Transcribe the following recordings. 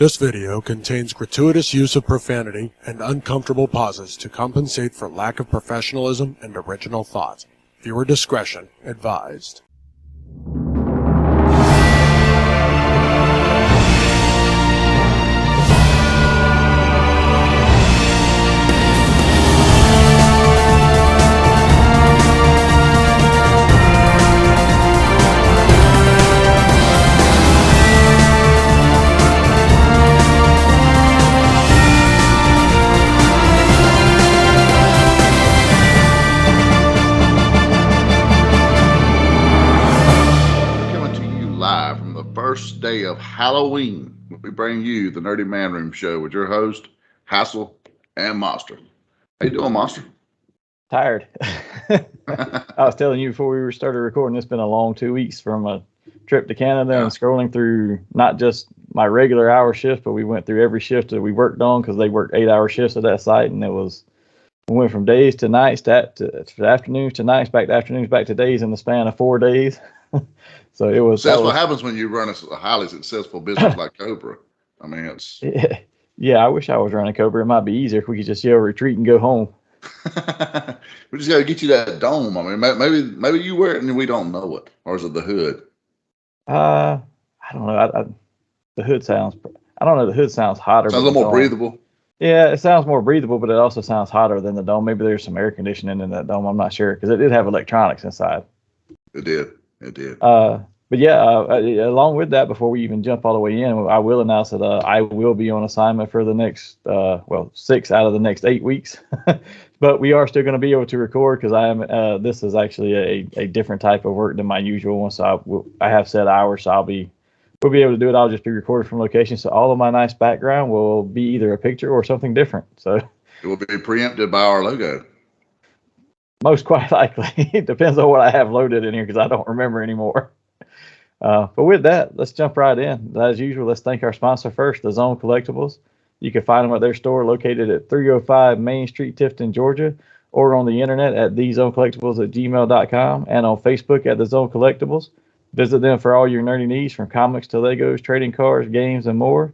This video contains gratuitous use of profanity and uncomfortable pauses to compensate for lack of professionalism and original thought. Viewer discretion advised. First day of Halloween, we bring you the Nerdy Manroom Show with your host, Hassel and Monster. How you doing, Monster? Tired. I was telling you before we started recording, it's been a long 2 weeks from a trip to Canada and scrolling through not just my regular hour shift, but we went through every shift that we worked on because they worked 8-hour shifts at that site, and we went from days to nights to afternoons to nights, back to afternoons, back to days in the span of 4 days. So it was. That's what happens when you run a highly successful business like Cobra. I mean, it's. Yeah, I wish I was running Cobra. It might be easier if we could just yell retreat and go home. We just got to get you that dome. I mean, maybe you wear it and we don't know it, or is it the hood? I don't know. The hood sounds. I don't know. The hood sounds hotter. Sounds a little more breathable. Yeah, it sounds more breathable, but it also sounds hotter than the dome. Maybe there's some air conditioning in that dome. I'm not sure because it did have electronics inside. It did. But yeah, along with that, before we even jump all the way in, I will announce that I will be on assignment for the next, 6 out of the next 8 weeks. But we are still going to be able to record because I am. This is actually a different type of work than my usual one. So I have set hours, so we'll be able to do it. I'll just be recorded from location. So all of my nice background will be either a picture or something different. So it will be preempted by our logo. Most quite likely. It depends on what I have loaded in here because I don't remember anymore. But with that, let's jump right in. As usual, let's thank our sponsor first, The Zone Collectibles. You can find them at their store located at 305 Main Street, Tifton, Georgia, or on the internet at thezonecollectibles@gmail.com and on Facebook at The Zone Collectibles. Visit them for all your nerdy needs from comics to Legos, trading cards, games, and more.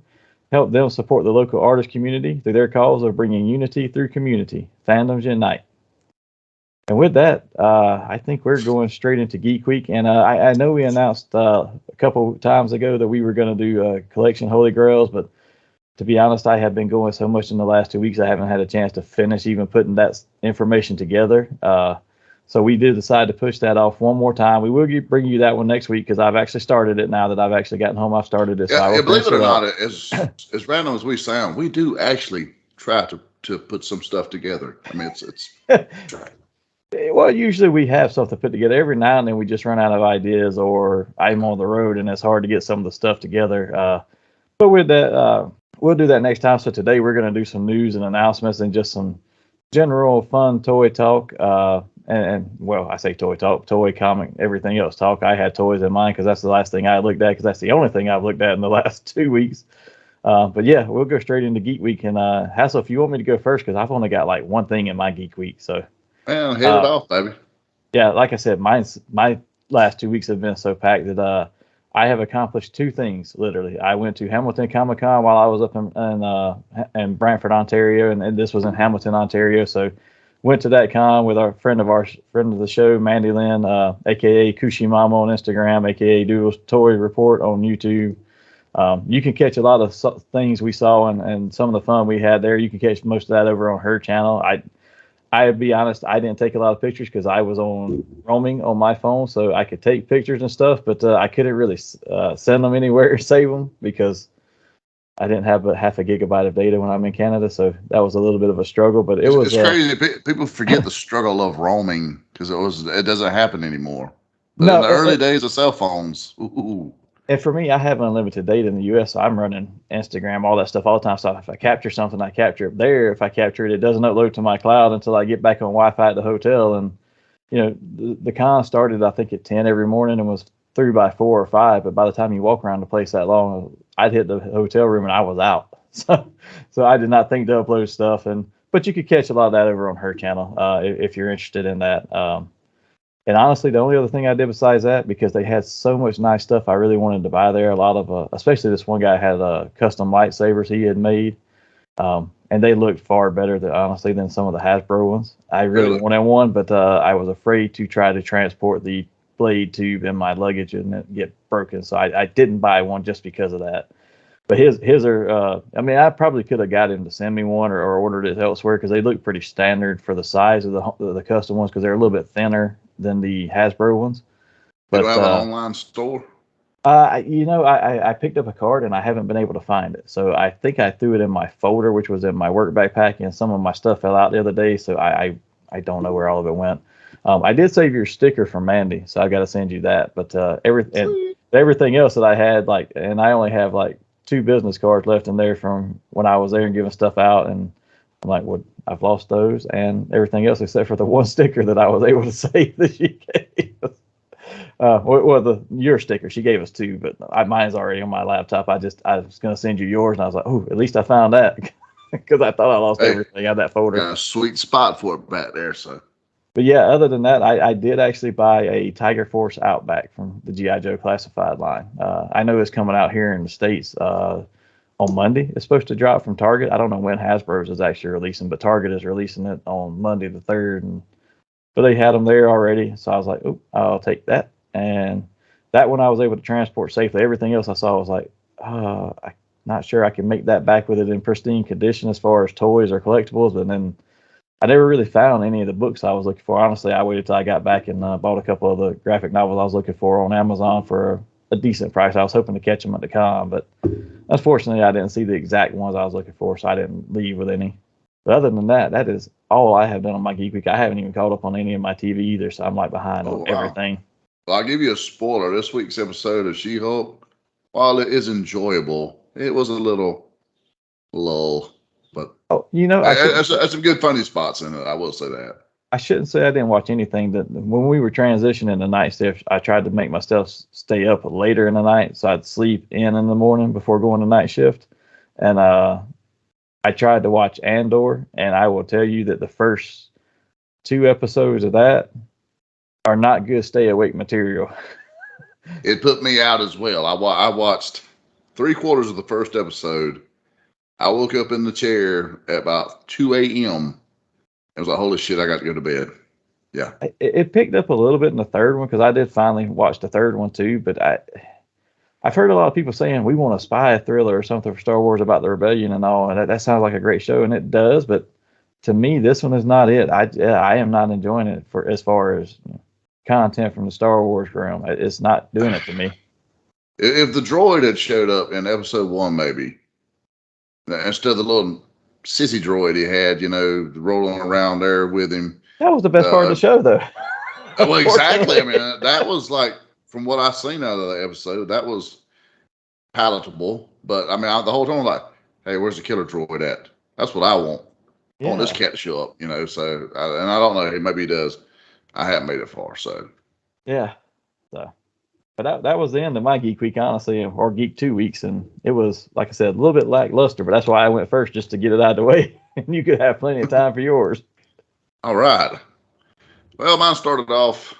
Help them support the local artist community through their cause of bringing unity through community. Fandoms unite. And with that, I think we're going straight into Geek Week. And I know we announced a couple times ago that we were going to do a collection Holy Grails, but to be honest, I have been going so much in the last 2 weeks, I haven't had a chance to finish even putting that information together. So we did decide to push that off one more time. We will bring you that one next week because I've actually started it now that I've actually gotten home. I've started it. Yeah, believe it or not, as random as we sound, we do actually try to put some stuff together. I mean, it's Well, usually we have something put together. Every now and then we just run out of ideas or I'm on the road and it's hard to get some of the stuff together. But with that, we'll do that next time. So today we're going to do some news and announcements and just some general fun toy talk. I say toy talk, toy, comic, everything else talk. I had toys in mind because that's the last thing I looked at because that's the only thing I've looked at in the last 2 weeks. But yeah, we'll go straight into Geek Week. And Hassel, if you want me to go first, because I've only got like one thing in my Geek Week. So. Well, hit it off, baby. Yeah, like I said, my last 2 weeks have been so packed that I have accomplished 2 things, literally. I went to Hamilton Comic Con while I was up in Brantford, Ontario, and this was in Hamilton, Ontario. So went to that con with our friend of the show, Mandy Lynn, a.k.a. Kushimama on Instagram, a.k.a. Doodle's Toy Report on YouTube. You can catch a lot of things we saw and some of the fun we had there. You can catch most of that over on her channel. I'll be honest, I didn't take a lot of pictures because I was on roaming on my phone, so I could take pictures and stuff, but I couldn't really send them anywhere or save them because I didn't have but half a gigabyte of data when I'm in Canada, so that was a little bit of a struggle. But it's crazy. People forget the struggle of roaming because it doesn't happen anymore. But no, in the early days of cell phones. Ooh. And for me, I have unlimited data in the U.S., so I'm running Instagram, all that stuff all the time. So if I capture something, I capture it there. If I capture it, it doesn't upload to my cloud until I get back on Wi-Fi at the hotel. And, the con started, I think, at 10 every morning and was through by 4 or 5. But by the time you walk around the place that long, I'd hit the hotel room and I was out. So I did not think to upload stuff. But you could catch a lot of that over on her channel if you're interested in that. And honestly, the only other thing I did besides that, because they had so much nice stuff I really wanted to buy there. A lot of, especially this one guy had custom lightsabers he had made. And they looked far better, honestly, than some of the Hasbro ones. I really wanted one, but I was afraid to try to transport the blade tube in my luggage and it get broken. So I didn't buy one just because of that. But his are, I mean, I probably could have got him to send me one or ordered it elsewhere because they look pretty standard for the size of the custom ones because they're a little bit thinner than the Hasbro ones. But do you have an online store? I picked up a card and I haven't been able to find it. So I think I threw it in my folder, which was in my work backpack, and some of my stuff fell out the other day. So I don't know where all of it went. I did save your sticker from Mandy, so I got to send you that. But everything else that I had, and I only have 2 business cards left in there from when I was there and giving stuff out, and I'm like, well, I've lost those and everything else except for the one sticker that I was able to save that she gave us. Your sticker, she gave us 2, but mine's already on my laptop. I was going to send you yours, and I was like, oh, at least I found that because I thought I lost everything out of that folder. Got a sweet spot for it back there, so. But yeah, other than that, I did actually buy a Tiger Force Outback from the G.I. Joe classified line. I know it's coming out here in the States on Monday. It's supposed to drop from Target. I don't know when Hasbro's is actually releasing, but Target is releasing it on Monday the 3rd. But they had them there already, so I was like, oh, I'll take that. And that one I was able to transport safely. Everything else I saw was like, I'm not sure I can make that back with it in pristine condition as far as toys or collectibles. But then I never really found any of the books I was looking for. Honestly, I waited till I got back and bought a couple of the graphic novels I was looking for on Amazon for a decent price. I was hoping to catch them at the con, but unfortunately I didn't see the exact ones I was looking for, so I didn't leave with any. But other than that, that is all I have done on my Geek Week. I haven't even caught up on any of my TV either, so I'm behind on everything. Well, I'll give you a spoiler. This week's episode of She-Hulk, while it is enjoyable, it was a little lull. But there's some good funny spots in it. I will say that. I shouldn't say I didn't watch anything. That when we were transitioning to night shift, I tried to make myself stay up later in the night, so I'd sleep in the morning before going to night shift. And I tried to watch Andor, and I will tell you that the first 2 episodes of that are not good stay awake material. It put me out as well. I watched 3/4 of the first episode. I woke up in the chair at about 2 a.m. It was like, holy shit, I got to go to bed. Yeah. It picked up a little bit in the third one because I did finally watch the third one too. But I've heard a lot of people saying we want a spy thriller or something for Star Wars about the rebellion and all. And that sounds like a great show, and it does. But to me, this one is not it. I am not enjoying it for as far as content from the Star Wars realm. It's not doing it to me. If the droid had showed up in episode 1, maybe instead of the little sissy droid he had, rolling around there with him. That was the best part of the show, though. Well, exactly. I mean, that was like, from what I've seen out of the episode, that was palatable. But I mean, the whole time I'm like, hey, where's the killer droid at? That's what I want. I want this cat to show up, So, and I don't know, maybe he does. I haven't made it far, so. Yeah. So, but that was the end of my Geek Week, honestly, or Geek 2 weeks, and it was, like I said, a little bit lackluster. But that's why I went first, just to get it out of the way, and you could have plenty of time for yours. All right. Well, mine started off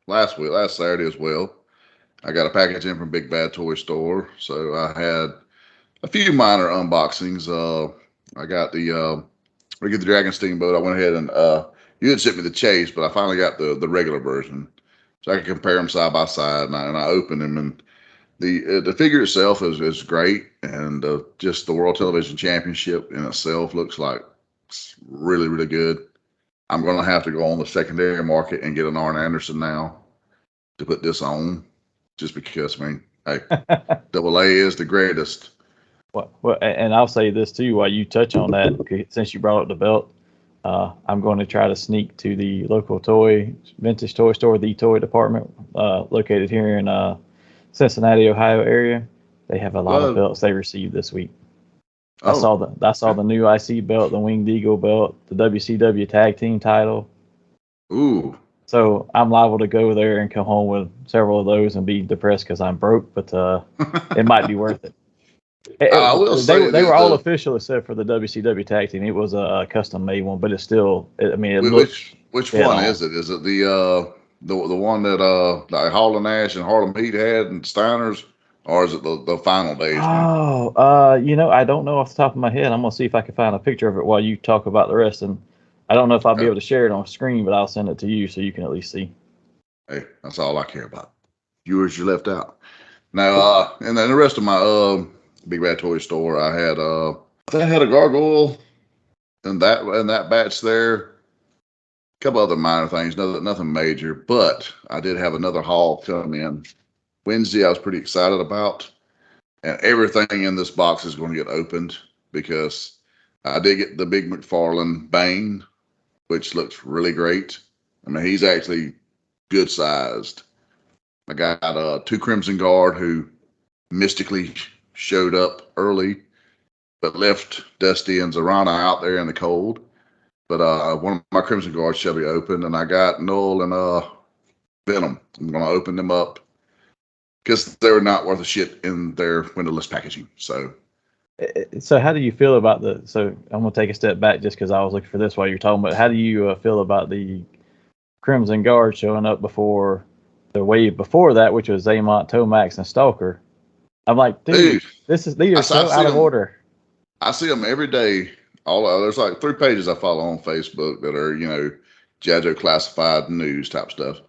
last Saturday as well. I got a package in from Big Bad Toy Store, so I had a few minor unboxings. I got the Ricky the Dragon Steamboat. I went ahead and you had sent me the Chase, but I finally got the regular version, so I could compare them side by side. And I opened them, and the figure itself is great, and just the World Television Championship in itself looks like it's really, really good. I'm going to have to go on the secondary market and get an Arn Anderson now to put this on, just because, I mean, hey, AA is the greatest. Well, and I'll say this too, while you touch on that, since you brought up the belt, I'm going to try to sneak to the local vintage toy store, the toy department, located here in Cincinnati, Ohio area. They have a lot of belts they received this week. I saw the new IC belt, the Winged Eagle belt, the WCW Tag Team title. Ooh. So I'm liable to go there and come home with several of those and be depressed because I'm broke, but it might be worth it. I will say they were all official except for the WCW Tag Team. It was a custom made one, but it's still. I mean, it looks. Which one is it? Is it the the one that like Hall and Nash and Harlem Heat had and Steiner's, or is it the final days one? Oh, I don't know off the top of my head. I'm gonna see if I can find a picture of it while you talk about the rest. And I don't know if I'll be able to share it on screen, but I'll send it to you so you can at least see. Hey, that's all I care about. Viewers, you left out. Now, and then the rest of my Big Bad Toy Store, I had a gargoyle and that batch there. A couple other minor things, nothing major, but I did have another haul come in Wednesday. I was pretty excited about, and everything in this box is going to get opened because I did get the big McFarlane Bane, which looks really great. I mean, he's actually good sized. I got 2 Crimson Guard who mystically showed up early, but left Dusty and Zarana out there in the cold. But one of my Crimson Guards shall be opened, and I got Null and Venom. I'm going to open them up because they're not worth a shit in their windowless packaging. So how do you feel about so I'm going to take a step back just because I was looking for this while you're talking, but how do you feel about the Crimson Guard showing up before the wave before that, which was Zaymont, Tomax, and Stalker? I'm like, dude, these are so out of order. I see them every day. There's like 3 pages I follow on Facebook that are, JoJo classified news type stuff.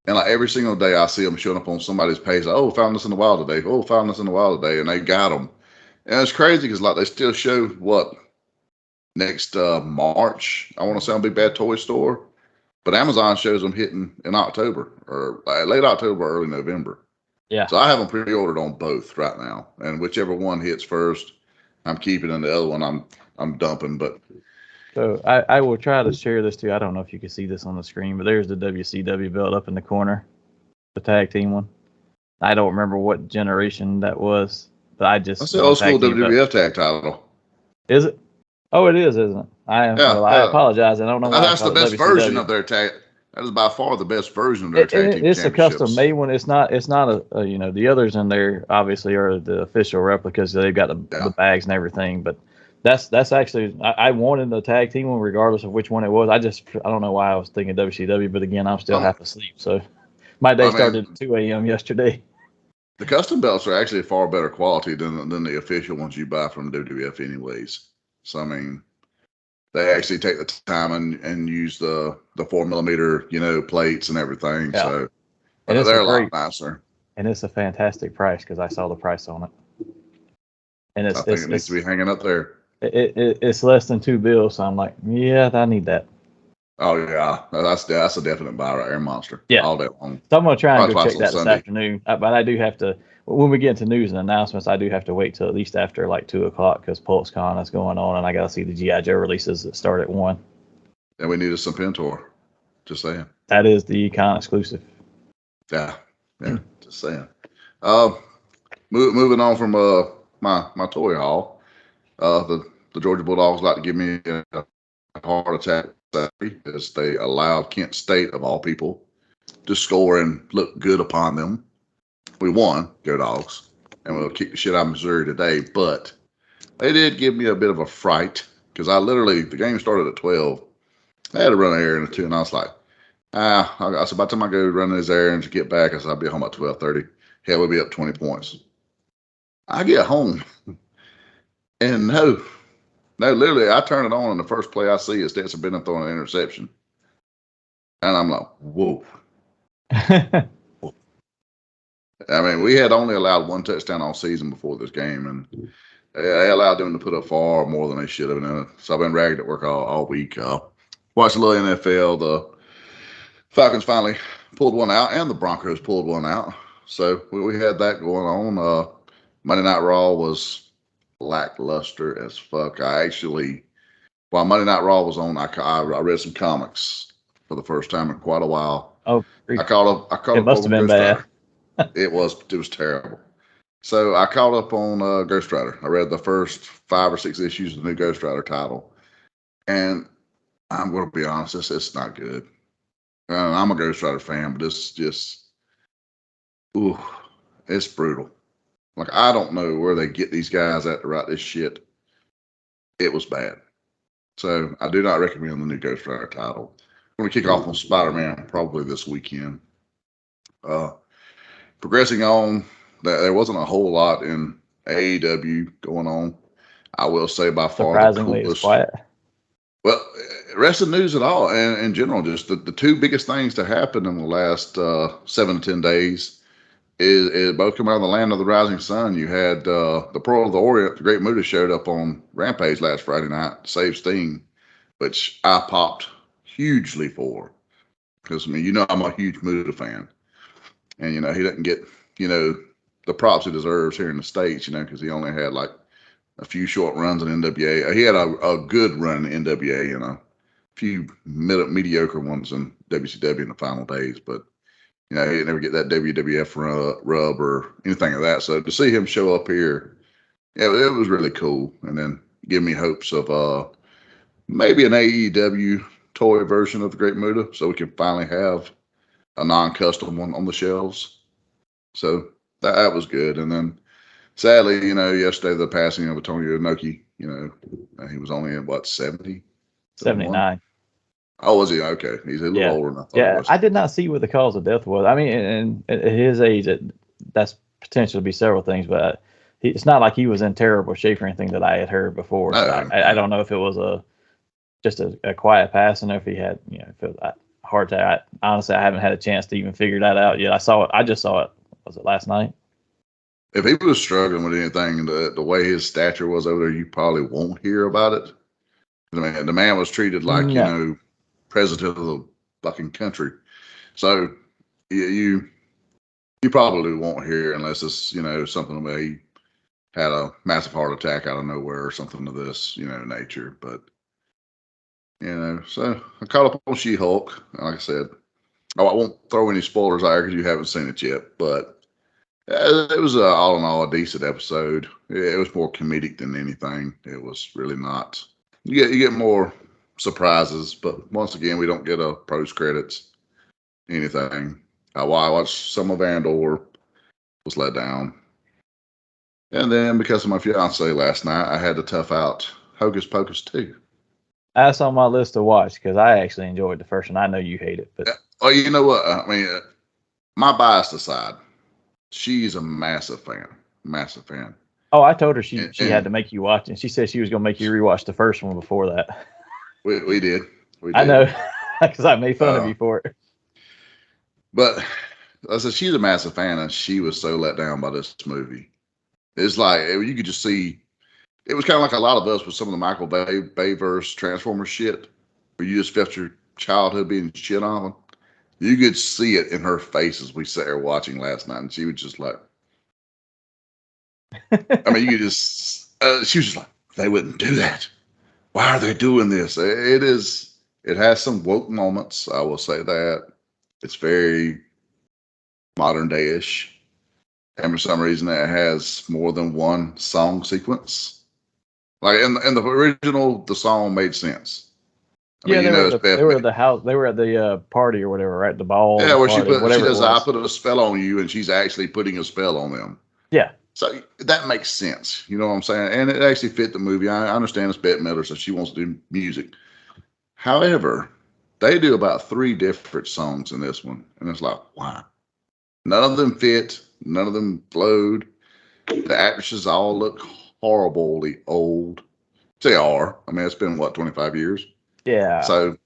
And like every single day I see them showing up on somebody's page. Like, oh, found this in the wild today. Oh, found this in the wild today. And they got them. And it's crazy because like they still show what next March, I want to say on Big Bad Toy Store. But Amazon shows them hitting in October or late October, early November. Yeah. So I have them pre-ordered on both right now. And whichever one hits first, I'm keeping, and the other one I'm dumping. But so I will try to share this too. I don't know if you can see this on the screen, but there's the WCW belt up in the corner, the tag team one. I don't remember what generation that was, but that's the old school WWF tag title. Is it? Oh, it is, isn't it? I apologize. I don't know why. That's the best version of their tag. That is by far the best version of their tag team. It's a custom made one. It's not a the others in there obviously are the official replicas. They've got the bags and everything, but that's actually I wanted the tag team one regardless of which one it was. I don't know why I was thinking WCW, but again, I'm still half asleep, so my day started at 2 a.m. yesterday. The custom belts are actually far better quality than the official ones you buy from WWF anyways. So I mean, they actually take the time and use the 4mm, plates and everything. Yeah. So and they're a lot nicer. And it's a fantastic price because I saw the price on it. And I think it needs to be hanging up there. It's less than $2, so I'm like, yeah, I need that. Oh yeah, that's a definite buy right there, Monster. Yeah, all day long. So I'm gonna try and go check that this afternoon. But I do have to. When we get into news and announcements, I do have to wait till at least after like 2:00 because PulseCon is going on, and I got to see the GI Joe releases that start at 1. And we need some Pentor. Just saying. That is the Econ exclusive. Yeah. Just saying. Moving on from my toy haul. The Georgia Bulldogs like to give me a heart attack because they allowed Kent State, of all people, to score and look good upon them. We won, go Dogs, and we'll kick the shit out of Missouri today. But they did give me a bit of a fright because the game started at 12. I had to run an errand or two, and I was like, I said, by the time I go run these errands and get back, I said, I'll be home at 12:30. Hell, we'll be up 20 points. I get home, and no, literally, I turn it on, and the first play I see is Stetson Bennett throwing an interception. And I'm like, whoa. I mean, we had only allowed 1 touchdown all season before this game, and they allowed them to put up far more than they should have. So I've been ragged at work all week. Watched a little NFL. The Falcons finally pulled one out, and the Broncos pulled one out. So we had that going on. Monday Night Raw was lackluster as fuck. While Monday Night Raw was on, I read some comics for the first time in quite a while. Oh, I caught up. It must have been bad. It was terrible. So I caught up on Ghost Rider. I read the first 5 or 6 issues of the new Ghost Rider title, and I'm going to be honest, it's not good. I'm a Ghost Rider fan, but it's just, it's brutal. Like, I don't know where they get these guys at to write this shit. It was bad. So I do not recommend the new Ghost Rider title. going to kick off on Spider-Man probably this weekend. Progressing on, there wasn't a whole lot in AEW going on. I will say by far the Surprisingly, it's coolest. quiet. Well, wrestling news at all, and in general, just the two biggest things to happen in the last 7 to 10 days is both come out of the land of the rising sun. You had the Pearl of the Orient, the Great Muta, showed up on Rampage last Friday night, saved Sting, which I popped hugely for. Because, I mean, you know, I'm a huge Muta fan. And, you know, he doesn't get, you know, the props he deserves here in the States, you know, because he only had like a few short runs in NWA. He had a good run in NWA and a few mediocre ones in WCW in the final days. But, you know, he didn't ever get that WWF rub or anything of that. So to see him show up here, yeah, it was really cool. And then give me hopes of maybe an AEW toy version of the Great Muta, so we can finally have a non-custom one on the shelves. So that was good. And then sadly, you know, yesterday the passing of Antonio Inoki, you know, he was only in what, 70? 79. Oh, was he? Okay. He's a little older than I thought he was. I did not see what the cause of death was. I mean, and at his age, that's potential to be several things, but it's not like he was in terrible shape or anything that I had heard before. No, So I don't know if it was just a quiet passing, or if he had, you know, if it was a heart attack. Honestly, I haven't had a chance to even figure that out yet. I just saw it. Was it last night? If he was struggling with anything, the way his stature was over there, you probably won't hear about it. I mean, the man was treated like, you know, president of the fucking country. So you probably won't hear unless it's, you know, something where he had a massive heart attack out of nowhere or something of this, you know, nature. But, you know, so I caught up on She-Hulk. Like I said, I won't throw any spoilers out because you haven't seen it yet, but it was all in all a decent episode. It was more comedic than anything. It was really not. You get more surprises, but once again, we don't get a post credits anything. I watched some of Andor, was let down, and then because of my fiance last night, I had to tough out Hocus Pocus 2. That's on my list to watch because I actually enjoyed the first one. I know you hate it, but oh, you know what? I mean, my bias aside, she's a massive fan. Massive fan. Oh, I told her she had to make you watch it. She said she was going to make you rewatch the first one before that. We did. I know, because I made fun of you for it. But I said she's a massive fan, and she was so let down by this movie. It's like you could just see. It was kind of like a lot of us with some of the Michael Bay-verse Transformers shit, where you just felt your childhood being shit on. You could see it in her face as we sat there watching last night, and she was just like, I mean, you could just, she was just like, they wouldn't do that. Why are they doing this? It has some woke moments, I will say that. It's very modern day-ish. And for some reason, it has more than one song sequence. Like in the original, the song made sense. They were at the house. They were at the party or whatever, right? The ball. Yeah, where party, she does. I put a spell on you, and she's actually putting a spell on them. Yeah. So that makes sense. You know what I'm saying? And it actually fit the movie. I understand it's Bette Midler, so she wants to do music. However, they do about 3 different songs in this one, and it's like, wow. None of them fit. None of them flowed. The actresses all look horribly old. They are. I mean, it's been what, 25 years. Yeah. So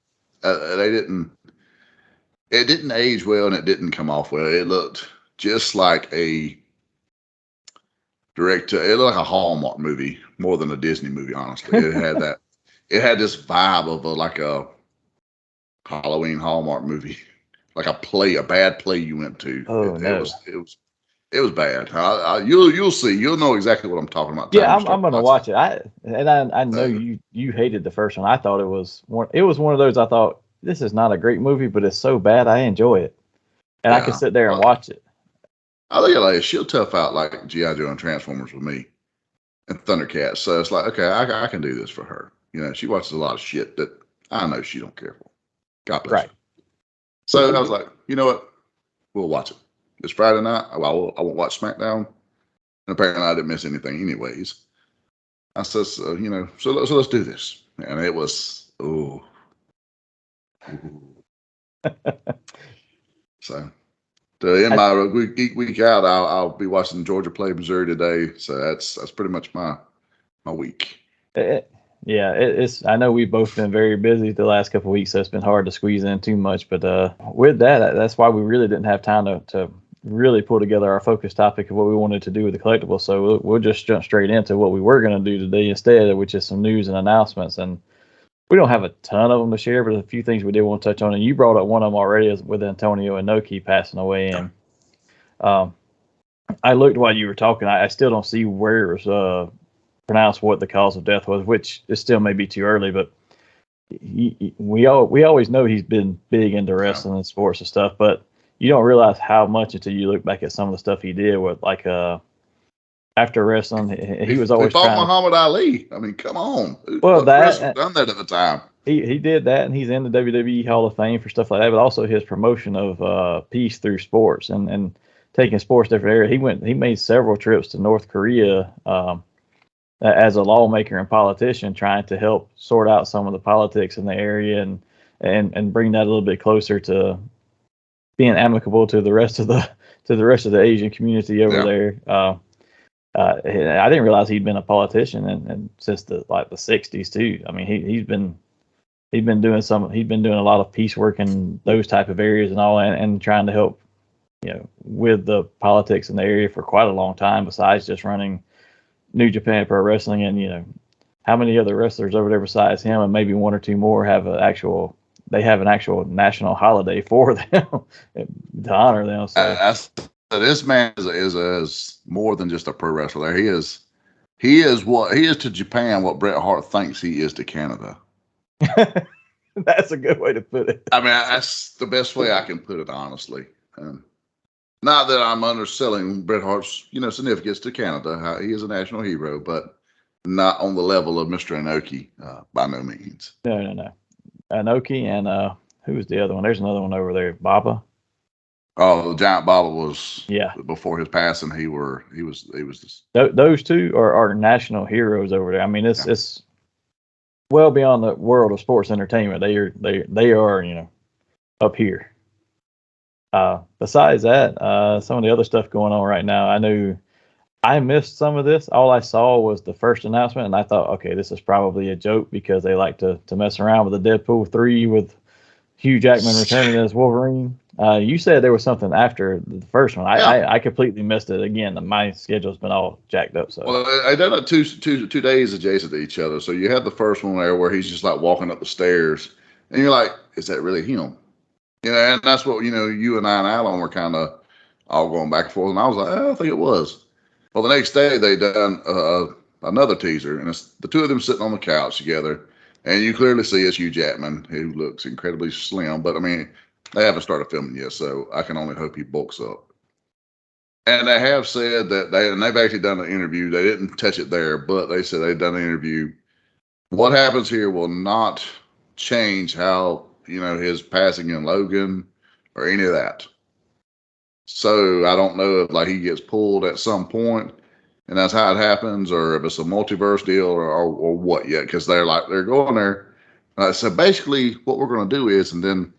they didn't. It didn't age well, and it didn't come off well. It looked just like a it looked like a Hallmark movie more than a Disney movie. Honestly, it had that. It had this vibe of like a Halloween Hallmark movie, like a bad play you went to. Oh, no. It was bad. You'll see. You'll know exactly what I'm talking about. Yeah, I'm going to watch it. I know you hated the first one. I thought it was one of those. I thought this is not a great movie, but it's so bad I enjoy it, and I can sit there and watch it. I look at it like she'll tough out like G.I. Joe and Transformers with me and Thundercats. So it's like, okay, I can do this for her. You know, she watches a lot of shit that I know she don't care for. God bless her. So I was like, you know what? We'll watch it. It's Friday night. I won't watch SmackDown. And apparently I didn't miss anything anyways. I said, so let's do this. And it was, So, to end my week out, I'll be watching Georgia play Missouri today. So that's pretty much my week. It's. I know we've both been very busy the last couple of weeks, so it's been hard to squeeze in too much. But with that's why we really didn't have time to really pull together our focus topic of what we wanted to do with the collectibles. So we'll just jump straight into what we were going to do today instead, which is some news and announcements. And we don't have a ton of them to share, but a few things we did want to touch on. And you brought up one of them already, is with Antonio Inoki passing away. And I looked while you were talking. I still don't see where it was pronounced what the cause of death was, which is still maybe too early. But we always know he's been big into wrestling and sports and stuff, but you don't realize how much until you look back at some of the stuff he did with, like, after wrestling, he was always trying. Muhammad Ali. I mean, come on. Well, that done that at the time. He did that, and he's in the WWE Hall of Fame for stuff like that. But also his promotion of peace through sports and taking sports to different areas. He made several trips to North Korea as a lawmaker and politician, trying to help sort out some of the politics in the area and bring that a little bit closer to being amicable to the rest of the Asian community over there. I didn't realize he'd been a politician and since the 60s too. I mean, he's been doing a lot of peace work in those type of areas and all, and trying to help, with the politics in the area for quite a long time, besides just running New Japan Pro Wrestling. And how many other wrestlers over there besides him and maybe one or two more have an actual national holiday for them to honor them. So this man is more than just a pro wrestler. He is to Japan what Bret Hart thinks he is to Canada. That's a good way to put it. I mean, that's the best way I can put it, honestly. Not that I'm underselling Bret Hart's, significance to Canada. He is a national hero, but not on the level of Mr. Inoki, by no means. No. Inoki and who was the other one? There's another one over there, Baba. Oh, the Giant Baba was. Yeah. Before his passing, he was just. Those two are national heroes over there. I mean, it's well beyond the world of sports entertainment. They are up here. Besides that, some of the other stuff going on right now, I know I missed some of this. All I saw was the first announcement, and I thought, okay, this is probably a joke because they like to mess around with the Deadpool 3 with Hugh Jackman returning as Wolverine. You said there was something after the first one. I completely missed it. Again, my schedule's been all jacked up. So well, I done it two days adjacent to each other. So you had the first one there where he's just like walking up the stairs, and you're like, is that really him? And that's what you and I and Alan were kind of all going back and forth, and I was like, I think it was. Well, the next day they done another teaser, and it's the two of them sitting on the couch together, and you clearly see it's Hugh Jackman, who looks incredibly slim. But I mean, they haven't started filming yet, so I can only hope he bulks up. And they have said that they've actually done an interview. They didn't touch it there, but they said they've done an interview. What happens here will not change how his passing in Logan or any of that. So I don't know if he gets pulled at some point, and that's how it happens, or if it's a multiverse deal or what yet, because they're going there. So basically, what we're going to do is, and then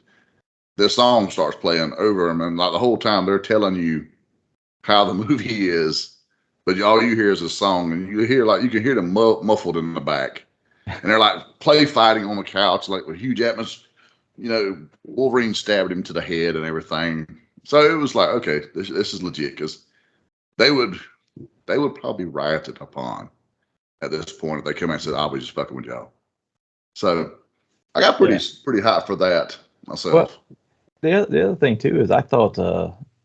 the song starts playing over them, and the whole time they're telling you how the movie is, but all you hear is a song, and you can hear them muffled in the back, and they're play fighting on the couch, with Hugh Jackman's, Wolverine stabbed him to the head and everything. So it was okay, this is legit, because they would probably riot it upon at this point if they come out and said, "I'll be just fucking with y'all." So I got pretty hot for that myself. Well, the other thing too is I thought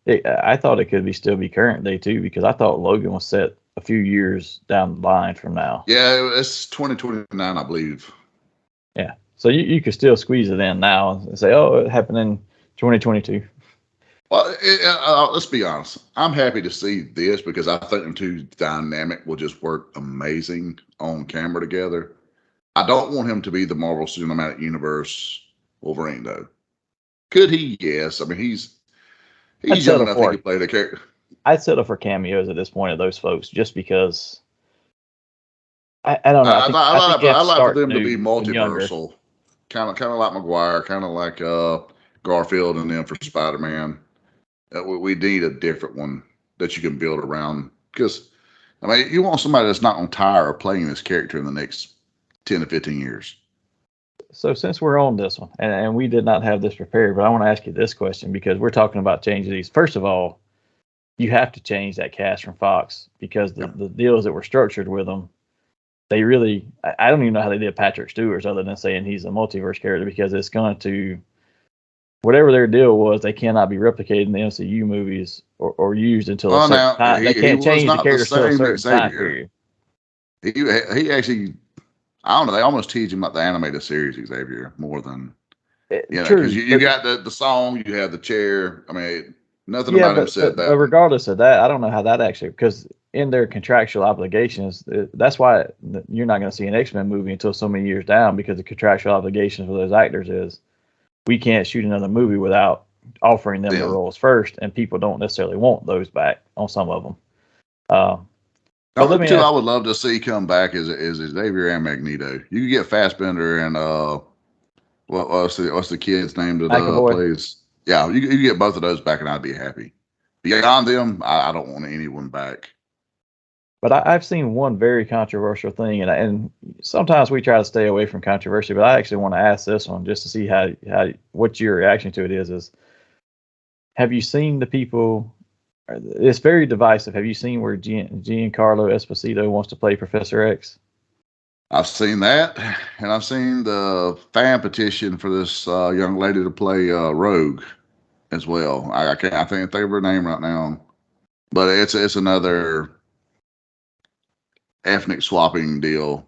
it could still be current day too, because I thought Logan was set a few years down the line from now. Yeah, it's 2029, I believe. Yeah, so you could still squeeze it in now and say, "Oh, it happened in 2022." Well, let's be honest. I'm happy to see this because I think them two dynamic will just work amazing on camera together. I don't want him to be the Marvel Cinematic Universe Wolverine, though. Could he? Yes. I mean, he's young enough to play the character. I'd settle for cameos at this point of those folks, just because. I don't know. I like for them to be multiversal, kind of like Maguire, kind of like Garfield and then for Spider-Man. We need a different one that you can build around. Because, I mean, you want somebody that's not going to tire of playing this character in the next 10 to 15 years. So since we're on this one, and we did not have this prepared, but I want to ask you this question because we're talking about changing these. First of all, you have to change that cast from Fox because the deals that were structured with them, they really, I don't even know how they did Patrick Stewart's other than saying he's a multiverse character because it's going to, whatever their deal was, they cannot be replicated in the MCU movies or used until a certain time. They can't change the character until a certain time period. He actually, I don't know, they almost teach him about the animated series Xavier more than, because you got the song, you have the chair. I mean, nothing about him said that. But regardless of that, I don't know how that actually, because in their contractual obligations, that's why you're not going to see an X-Men movie until so many years down because the contractual obligations for those actors is we can't shoot another movie without offering them the roles first, and people don't necessarily want those back on some of them. I would love to see come back is Xavier and Magneto. You could get Fassbender and what's the kid's name that plays? Yeah, you get both of those back, and I'd be happy. Beyond them, I don't want anyone back. But I've seen one very controversial thing, and sometimes we try to stay away from controversy, but I actually want to ask this one just to see how what your reaction to it is have you seen the people? It's very divisive. Have you seen where Giancarlo Esposito wants to play Professor X? I've seen that, and I've seen the fan petition for this young lady to play Rogue as well. I can't think of her name right now, but it's another ethnic swapping deal.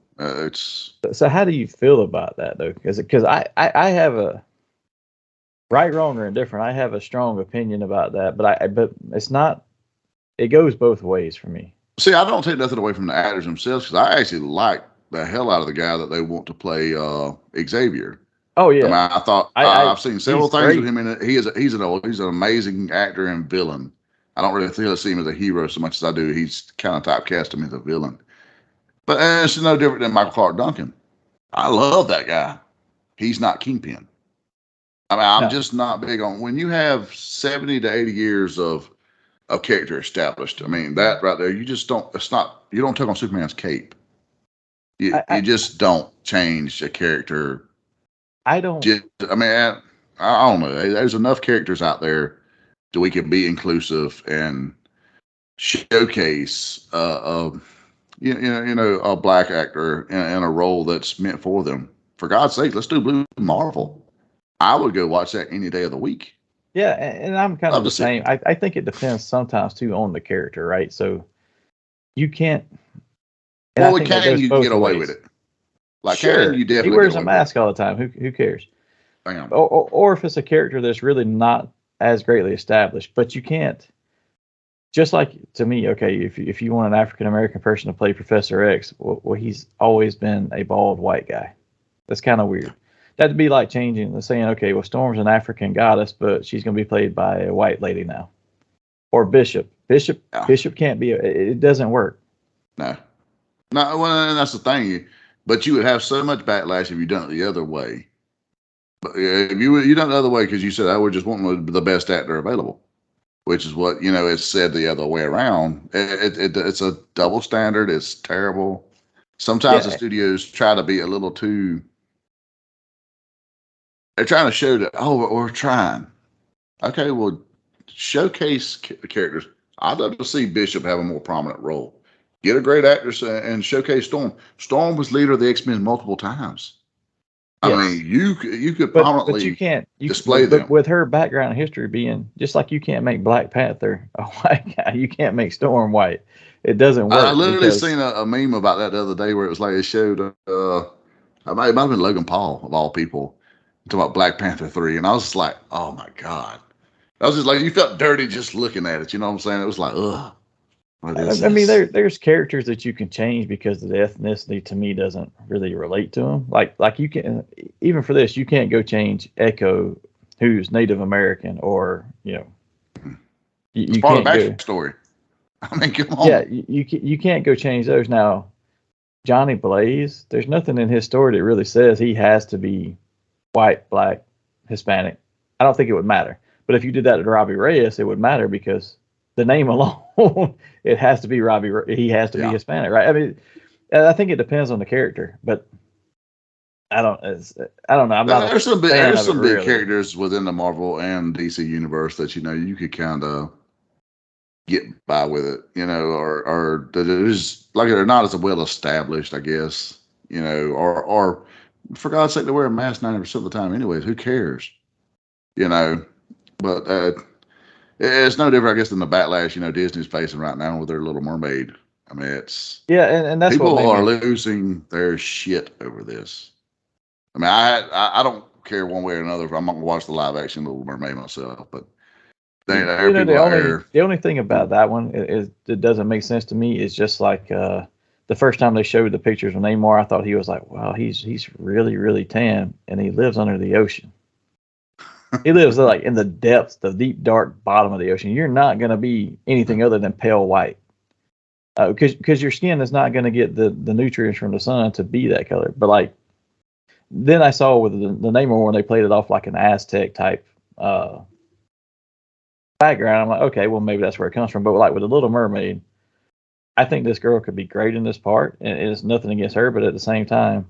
So how do you feel about that though? Because I have a right, wrong, or indifferent. I have a strong opinion about that, but it's not. It goes both ways for me. See, I don't take nothing away from the actors themselves because I actually like the hell out of the guy that they want to play Xavier. Oh yeah, I thought I've seen several things with him, and he's an amazing actor and villain. I don't really see him as a hero so much as I do. He's kind of typecast him as a villain. But it's no different than Michael Clark Duncan. I love that guy. He's not Kingpin. I mean, I'm just not big on when you have 70 to 80 years of character established. I mean, that right there, you just don't. You don't take on Superman's cape. You just don't change a character. I don't. I mean, I don't know. There's enough characters out there that we can be inclusive and showcase a black actor in a role that's meant for them. For God's sake, let's do Blue Marvel. I would go watch that any day of the week. Yeah, and I'm kind of the same. I think it depends sometimes too on the character, right? So you can't. Well, with Kang, you can get away with it. Like Kang, you definitely. He wears a mask all the time. Who cares? Or if it's a character that's really not as greatly established, but you can't. Just like to me, okay, if you want an African American person to play Professor X, well, he's always been a bald white guy. That's kind of weird. That'd be like saying, okay, well, Storm's an African goddess, but she's going to be played by a white lady now. Or Bishop. Bishop can't be. It doesn't work. No. Well, that's the thing. But you would have so much backlash if you done it the other way. But if you done it the other way because you said I would just want the best actor available, which is what it's said the other way around. It's a double standard. It's terrible. Sometimes the studios try to be a little too. They're trying to show that we're trying. Okay, well, showcase the characters. I'd love to see Bishop have a more prominent role. Get a great actress and showcase Storm. Storm was leader of the X-Men multiple times. Yes. I mean, you could prominently but you can't display them. But with her background history being just like you can't make Black Panther a white guy, you can't make Storm white. It doesn't work. I literally seen a meme about that the other day where it was like it showed. It might have been Logan Paul of all people. Talking about Black Panther 3, and I was just like, oh my God. I was just like, you felt dirty just looking at it. You know what I'm saying? It was like, ugh. I mean, there's characters that you can change because the ethnicity to me doesn't really relate to them. Like you can, even for this, you can't go change Echo, who's Native American, or you it's part of the backstory. I mean, come on. Yeah, you can't go change those. Now, Johnny Blaze, there's nothing in his story that really says he has to be white, black, Hispanic. I don't think it would matter. But if you did that to Robbie Reyes, it would matter because the name alone, it has to be Robbie. He has to be Hispanic, right? I mean, I think it depends on the character, but I don't know. I'm not. There's some big really. characters within the Marvel and DC universe that you could kind of get by with it, or there's like they're not as well established, I guess, or for God's sake, they wear a mask 90% of the time, anyways. Who cares, But it's no different, I guess, than the backlash Disney's facing right now with their Little Mermaid. I mean, it's and that's people what are losing their shit over this. I mean, I don't care one way or another if I'm not gonna watch the live action Little Mermaid myself, but the only thing about that one is it doesn't make sense to me. Is just like the first time they showed the pictures of Namor, I thought he was like, wow, he's really, really tan, and he lives under the ocean. He lives like in the depths, the deep, dark bottom of the ocean. You're not going to be anything other than pale white, because your skin is not going to get the nutrients from the sun to be that color. But like, then I saw with the Namor when they played it off like an Aztec type background. I'm like, okay, well maybe that's where it comes from. But like with the Little Mermaid, I think this girl could be great in this part, and it's nothing against her, but at the same time,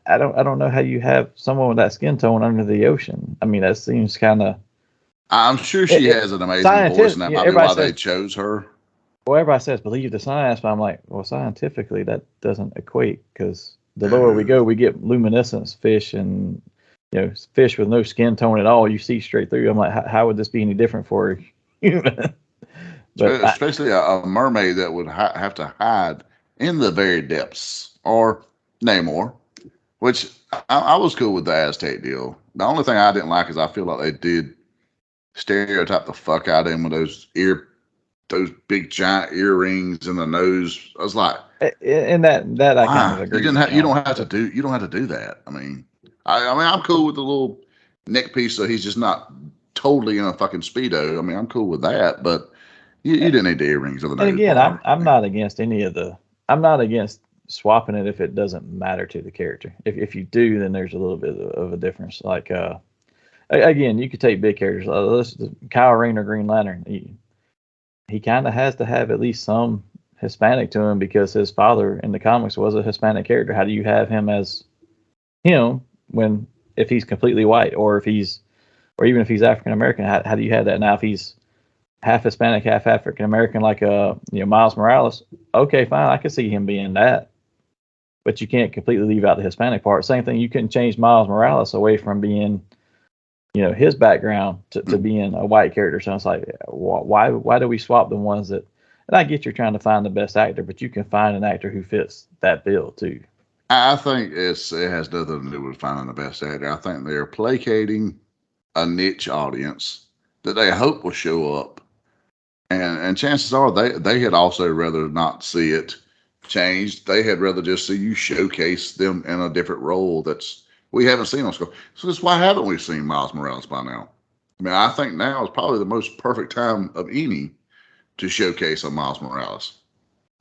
I don't know how you have someone with that skin tone under the ocean. I mean, that seems kind of. I'm sure she has an amazing voice, and that might be why they chose her. Well, everybody says believe the science, but I'm like, well, scientifically that doesn't equate, because the lower we go, we get luminescence fish and fish with no skin tone at all. You see straight through. I'm like, how would this be any different for a human? But especially a mermaid that would have to hide in the very depths, or Namor. Which I was cool with the Aztec deal. The only thing I didn't like is I feel like they did stereotype the fuck out of him with those big giant earrings in the nose. I was like, and that I kind of agree. You don't have to do that. I mean, I'm cool with the little neck piece, so he's just not totally in a fucking Speedo. I mean, I'm cool with that, but you didn't need the earrings or the nose. And again, I'm not against any of the. I'm not against swapping it if it doesn't matter to the character. If you do, then there's a little bit of a difference. Like again, you could take big characters. Kyle Rayner, Green Lantern. He kind of has to have at least some Hispanic to him because his father in the comics was a Hispanic character. How do you have him as him if he's completely white, or even if he's African American? How do you have that now if he's half Hispanic, half African American, like Miles Morales? Okay, fine, I could see him being that. But you can't completely leave out the Hispanic part. Same thing, you couldn't change Miles Morales away from being, his background to being a white character. So it's like, why do we swap the ones that? And I get you're trying to find the best actor, but you can find an actor who fits that bill too. I think it has nothing to do with finding the best actor. I think they're placating a niche audience that they hope will show up, and chances are they had also rather not see it changed. They had rather just see you showcase them in a different role we haven't seen on screen. So that's why haven't we seen Miles Morales by now? I mean, I think now is probably the most perfect time of any to showcase a Miles Morales.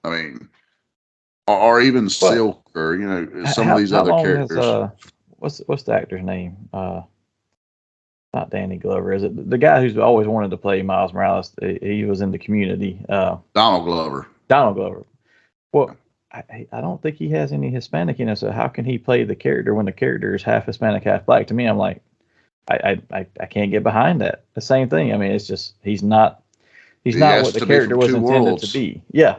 I mean, or even Silk, or some of these other characters. What's the actor's name? Not Danny Glover, is it? The guy who's always wanted to play Miles Morales. He was in the Community. Donald Glover. Well, I don't think he has any Hispanic in it, so how can he play the character when the character is half Hispanic, half black? To me, I'm like, I can't get behind that. The same thing. I mean, it's just he's not what the character was intended to be. Yeah.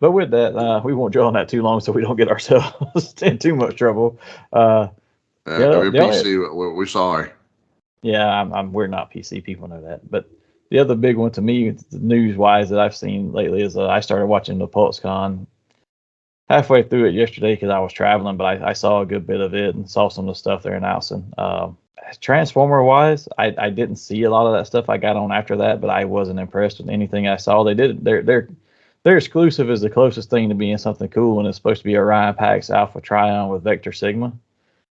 But with that, we won't dwell on that too long, so we don't get ourselves in too much trouble. We're PC. We're sorry. Yeah, we're not PC. People know that, but. The other big one to me, news-wise, that I've seen lately is I started watching the PulseCon halfway through it yesterday because I was traveling, but I saw a good bit of it and saw some of the stuff they're announcing. Transformer-wise, I didn't see a lot of that stuff. I got on after that, but I wasn't impressed with anything I saw. Their exclusive is the closest thing to being something cool, and it's supposed to be Orion Pax Alpha Trion with Vector Sigma.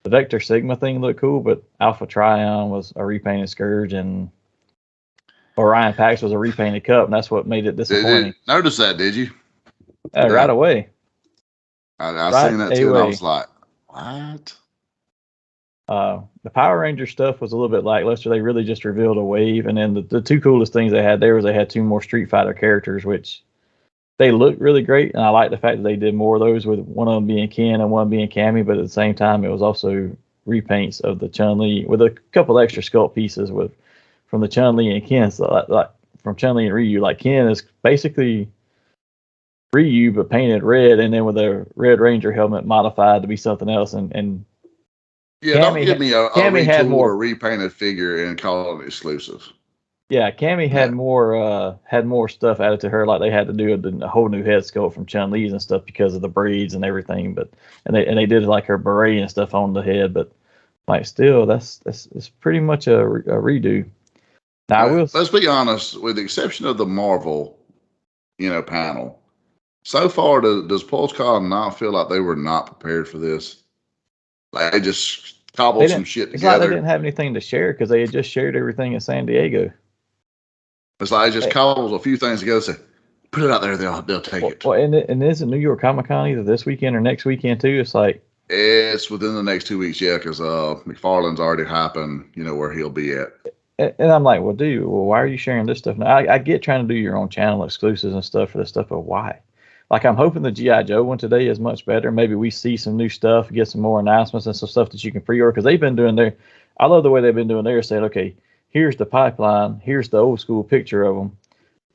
The Vector Sigma thing looked cool, but Alpha Trion was a repainted Scourge, and Orion Pax was a repainted Cup, and that's what made it disappointing. Notice that, did you? Right away. I seen that too, and I was like, what? The Power Ranger stuff was a little bit lackluster. They really just revealed a wave, and then the two coolest things they had there was they had two more Street Fighter characters, which they looked really great, and I like the fact that they did more of those, with one of them being Ken and one being Cammy, but at the same time, it was also repaints of the Chun-Li with a couple extra sculpt pieces from the Chun-Li and Ken. So like from Chun-Li and Ryu, like Ken is basically Ryu but painted red, and then with a Red Ranger helmet modified to be something else, and Yeah, don't give me a Cammy had retooled more or repainted figure and call it exclusive. Yeah, Cammy had more stuff added to her, like they had to do a whole new head sculpt from Chun-Li's and stuff because of the braids and everything. But they did like her beret and stuff on the head, but like still that's pretty much a redo. Now Let's be honest, with the exception of the Marvel, panel, so far does Pulsecon not feel like they were not prepared for this? Like they just cobbled some shit It's together. like they didn't have anything to share because they had just shared everything in San Diego. It's like they just cobbled a few things together. Say, put it out there, they'll take it. Well, and is it New York Comic Con either this weekend or next weekend too? It's like it's within the next 2 weeks, yeah, because McFarlane's already hyping, where he'll be at. And I'm like, well, dude, why are you sharing this stuff? Now, I get trying to do your own channel exclusives and stuff for this stuff, but why? Like, I'm hoping the G.I. Joe one today is much better. Maybe we see some new stuff, get some more announcements and some stuff that you can pre-order, because they've been doing I love the way they've been doing theirs, saying, okay, here's the pipeline, here's the old school picture of them.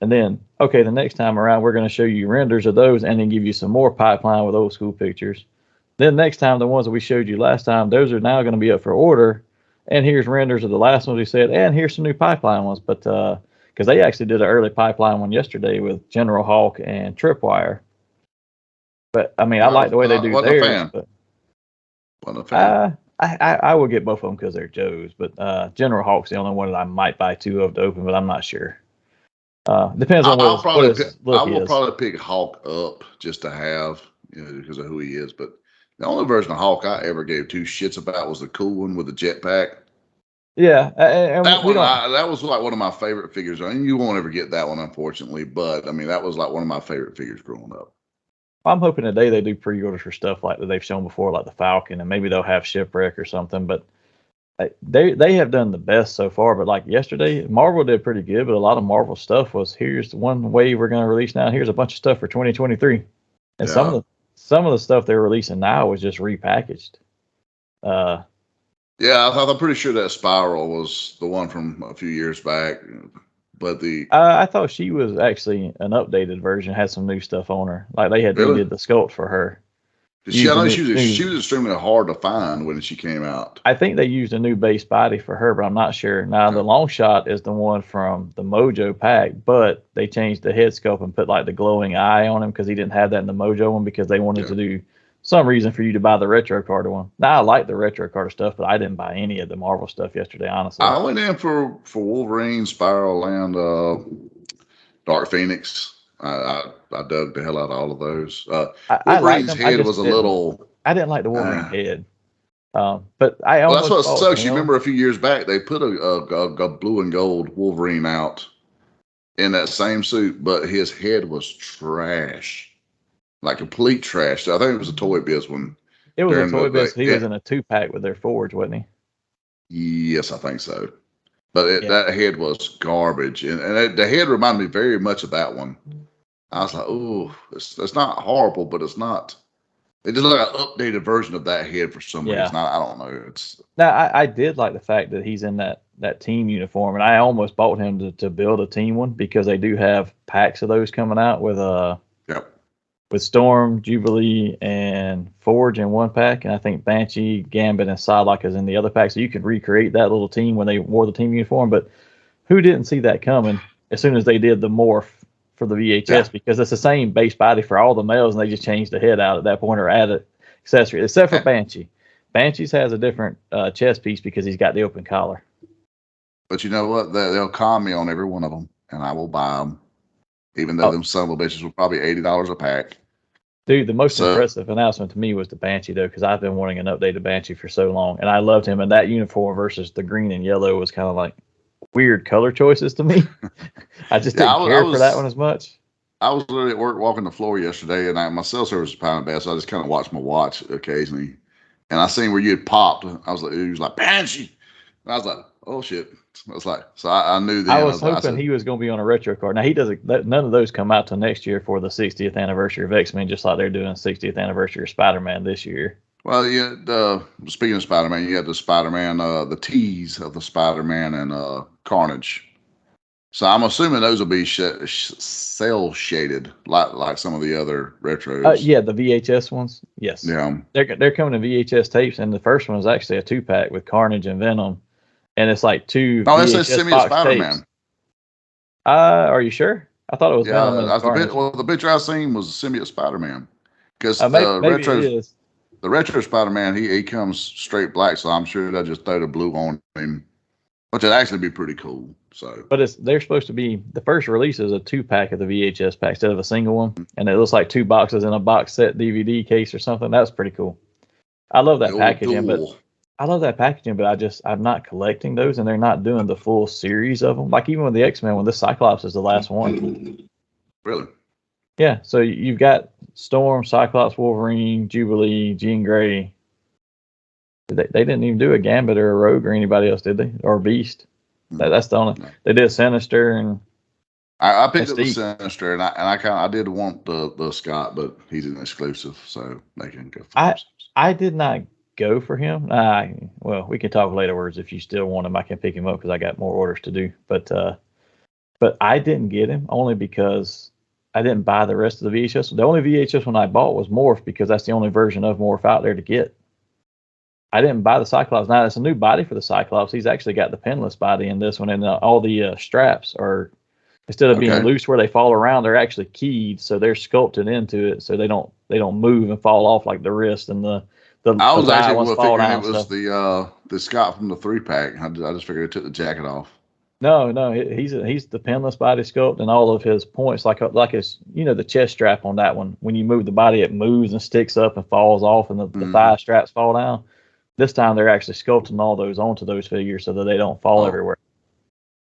And then, okay, the next time around, we're going to show you renders of those and then give you some more pipeline with old school pictures. Then next time, the ones that we showed you last time, those are now going to be up for order. And here's renders of the last ones we said, and here's some new pipeline ones. But because they actually did an early pipeline one yesterday with General Hawk and Tripwire. But I mean, I like the way they do theirs. Wasn't a fan. I will get both of them because they're Joe's. But General Hawk's the only one that I might buy two of to open, but I'm not sure. Depends on what his look is. I will probably pick Hawk up just to have, because of who he is. But the only version of Hawk I ever gave two shits about was the cool one with the jetpack. Yeah, and that was like one of my favorite figures. I mean, you won't ever get that one, unfortunately. But I mean, that was like one of my favorite figures growing up. I'm hoping today they do pre-orders for stuff like that they've shown before, like the Falcon, and maybe they'll have Shipwreck or something. But they have done the best so far. But like yesterday, Marvel did pretty good. But a lot of Marvel stuff was, here's one wave we're going to release now. Here's a bunch of stuff for 2023, and some of the stuff they're releasing now was just repackaged. Yeah, I'm pretty sure that Spiral was the one from a few years back. But I thought she was actually an updated version, had some new stuff on her. Like they had redid the sculpt for her. She was extremely hard to find when she came out. I think they used a new base body for her, but I'm not sure. Now the long shot is the one from the Mojo pack, but they changed the head sculpt and put like the glowing eye on him because he didn't have that in the Mojo one because they wanted to do some reason for you to buy the retro Carter one. Now I like the retro Carter stuff, but I didn't buy any of the Marvel stuff yesterday, honestly. I went in for Wolverine, Spiral, and Dark Phoenix. I dug the hell out of all of those. Wolverine's head was a little. I didn't like the Wolverine head, but I almost. That's what sucks. You remember a few years back they put a blue and gold Wolverine out in that same suit, but his head was trash. Like complete trash. I think it was a Toy Biz one. It was a Toy Biz. He was in a 2-pack with their Forge, wasn't he? Yes, I think so. But that head was garbage, and the head reminded me very much of that one. I was like, "Oh, it's not horrible, but it's not." It just like an updated version of that head for some reason. I don't know. Now I did like the fact that he's in that team uniform, and I almost bought him to build a team one because they do have packs of those coming out with with Storm, Jubilee, and Forge in one pack, and I think Banshee, Gambit, and Psylocke is in the other pack, so you could recreate that little team when they wore the team uniform. But who didn't see that coming as soon as they did the morph for the VHS? Because it's the same base body for all the males, and they just changed the head out at that point or added accessory, except for Banshee. Banshee's has a different chest piece because he's got the open collar. But you know what? They'll con me on every one of them, and I will buy them. Even though them son of a bitches were probably $80 a pack. Dude, the most impressive announcement to me was the Banshee, though, because I've been wanting an updated Banshee for so long, and I loved him. And that uniform versus the green and yellow was kind of like weird color choices to me. I just didn't care for that one as much. I was literally at work walking the floor yesterday, and my cell service was pounding bad, so I just kind of watched my watch occasionally. and I seen where you had popped. I was like, he was like Banshee. And I was like, oh shit. I was like, so I knew then. I was hoping he was going to be on a retro card. Now he doesn't. None of those come out till next year for the 60th anniversary of X-Men, just like they're doing 60th anniversary of Spider-Man this year. Well, yeah. Speaking of Spider-Man, you have the Spider-Man, the tease of the Spider-Man and Carnage. So I'm assuming those will be cell shaded, like some of the other retros. Yeah, the VHS ones. Yes. Yeah. They're coming to VHS tapes, and the first one is actually a 2-pack with Carnage and Venom, and it's like 2 Oh, that says VHS Simi box Spider-Man. tapes. Are you sure? I thought it was Venom and Carnage. The picture I seen was Symbiote Spider-Man, because maybe it is. The retro Spider-Man, he comes straight black, so I'm sure they'll just throw the blue on him, which would actually be pretty cool. So, but they're supposed to be, the first release is a 2-pack of the VHS pack instead of a single one, and it looks like 2 boxes in a box set DVD case or something. That's pretty cool. I love that packaging, but I'm not collecting those, and they're not doing the full series of them. Like even with the X-Men, when the Cyclops is the last one. Really? Yeah. So you've got Storm, Cyclops, Wolverine, Jubilee, Jean Grey. They didn't even do a Gambit or a Rogue or anybody else, did they? Or Beast. That's the only. They did Sinister and. I picked up the Sinister, and I did want the Scott, but he's an exclusive, so they can go. I did not go for him. Well, we can talk laterwards if you still want him. I can pick him up because I got more orders to do. But I didn't get him only because I didn't buy the rest of the VHS. The only VHS one I bought was Morph because that's the only version of Morph out there to get. I didn't buy the Cyclops. Now, it's a new body for the Cyclops. He's actually got the pinless body in this one, and all the straps are, instead of being loose where they fall around, they're actually keyed, so they're sculpted into it, so they don't move and fall off like the wrist and the I was actually fall figuring down. It was the Scott from the 3-pack. I just figured it took the jacket off. No, he's the pinless body sculpt, and all of his points, like his, the chest strap on that one. When you move the body, it moves and sticks up and falls off, and the thigh straps fall down. This time they're actually sculpting all those onto those figures so that they don't fall everywhere.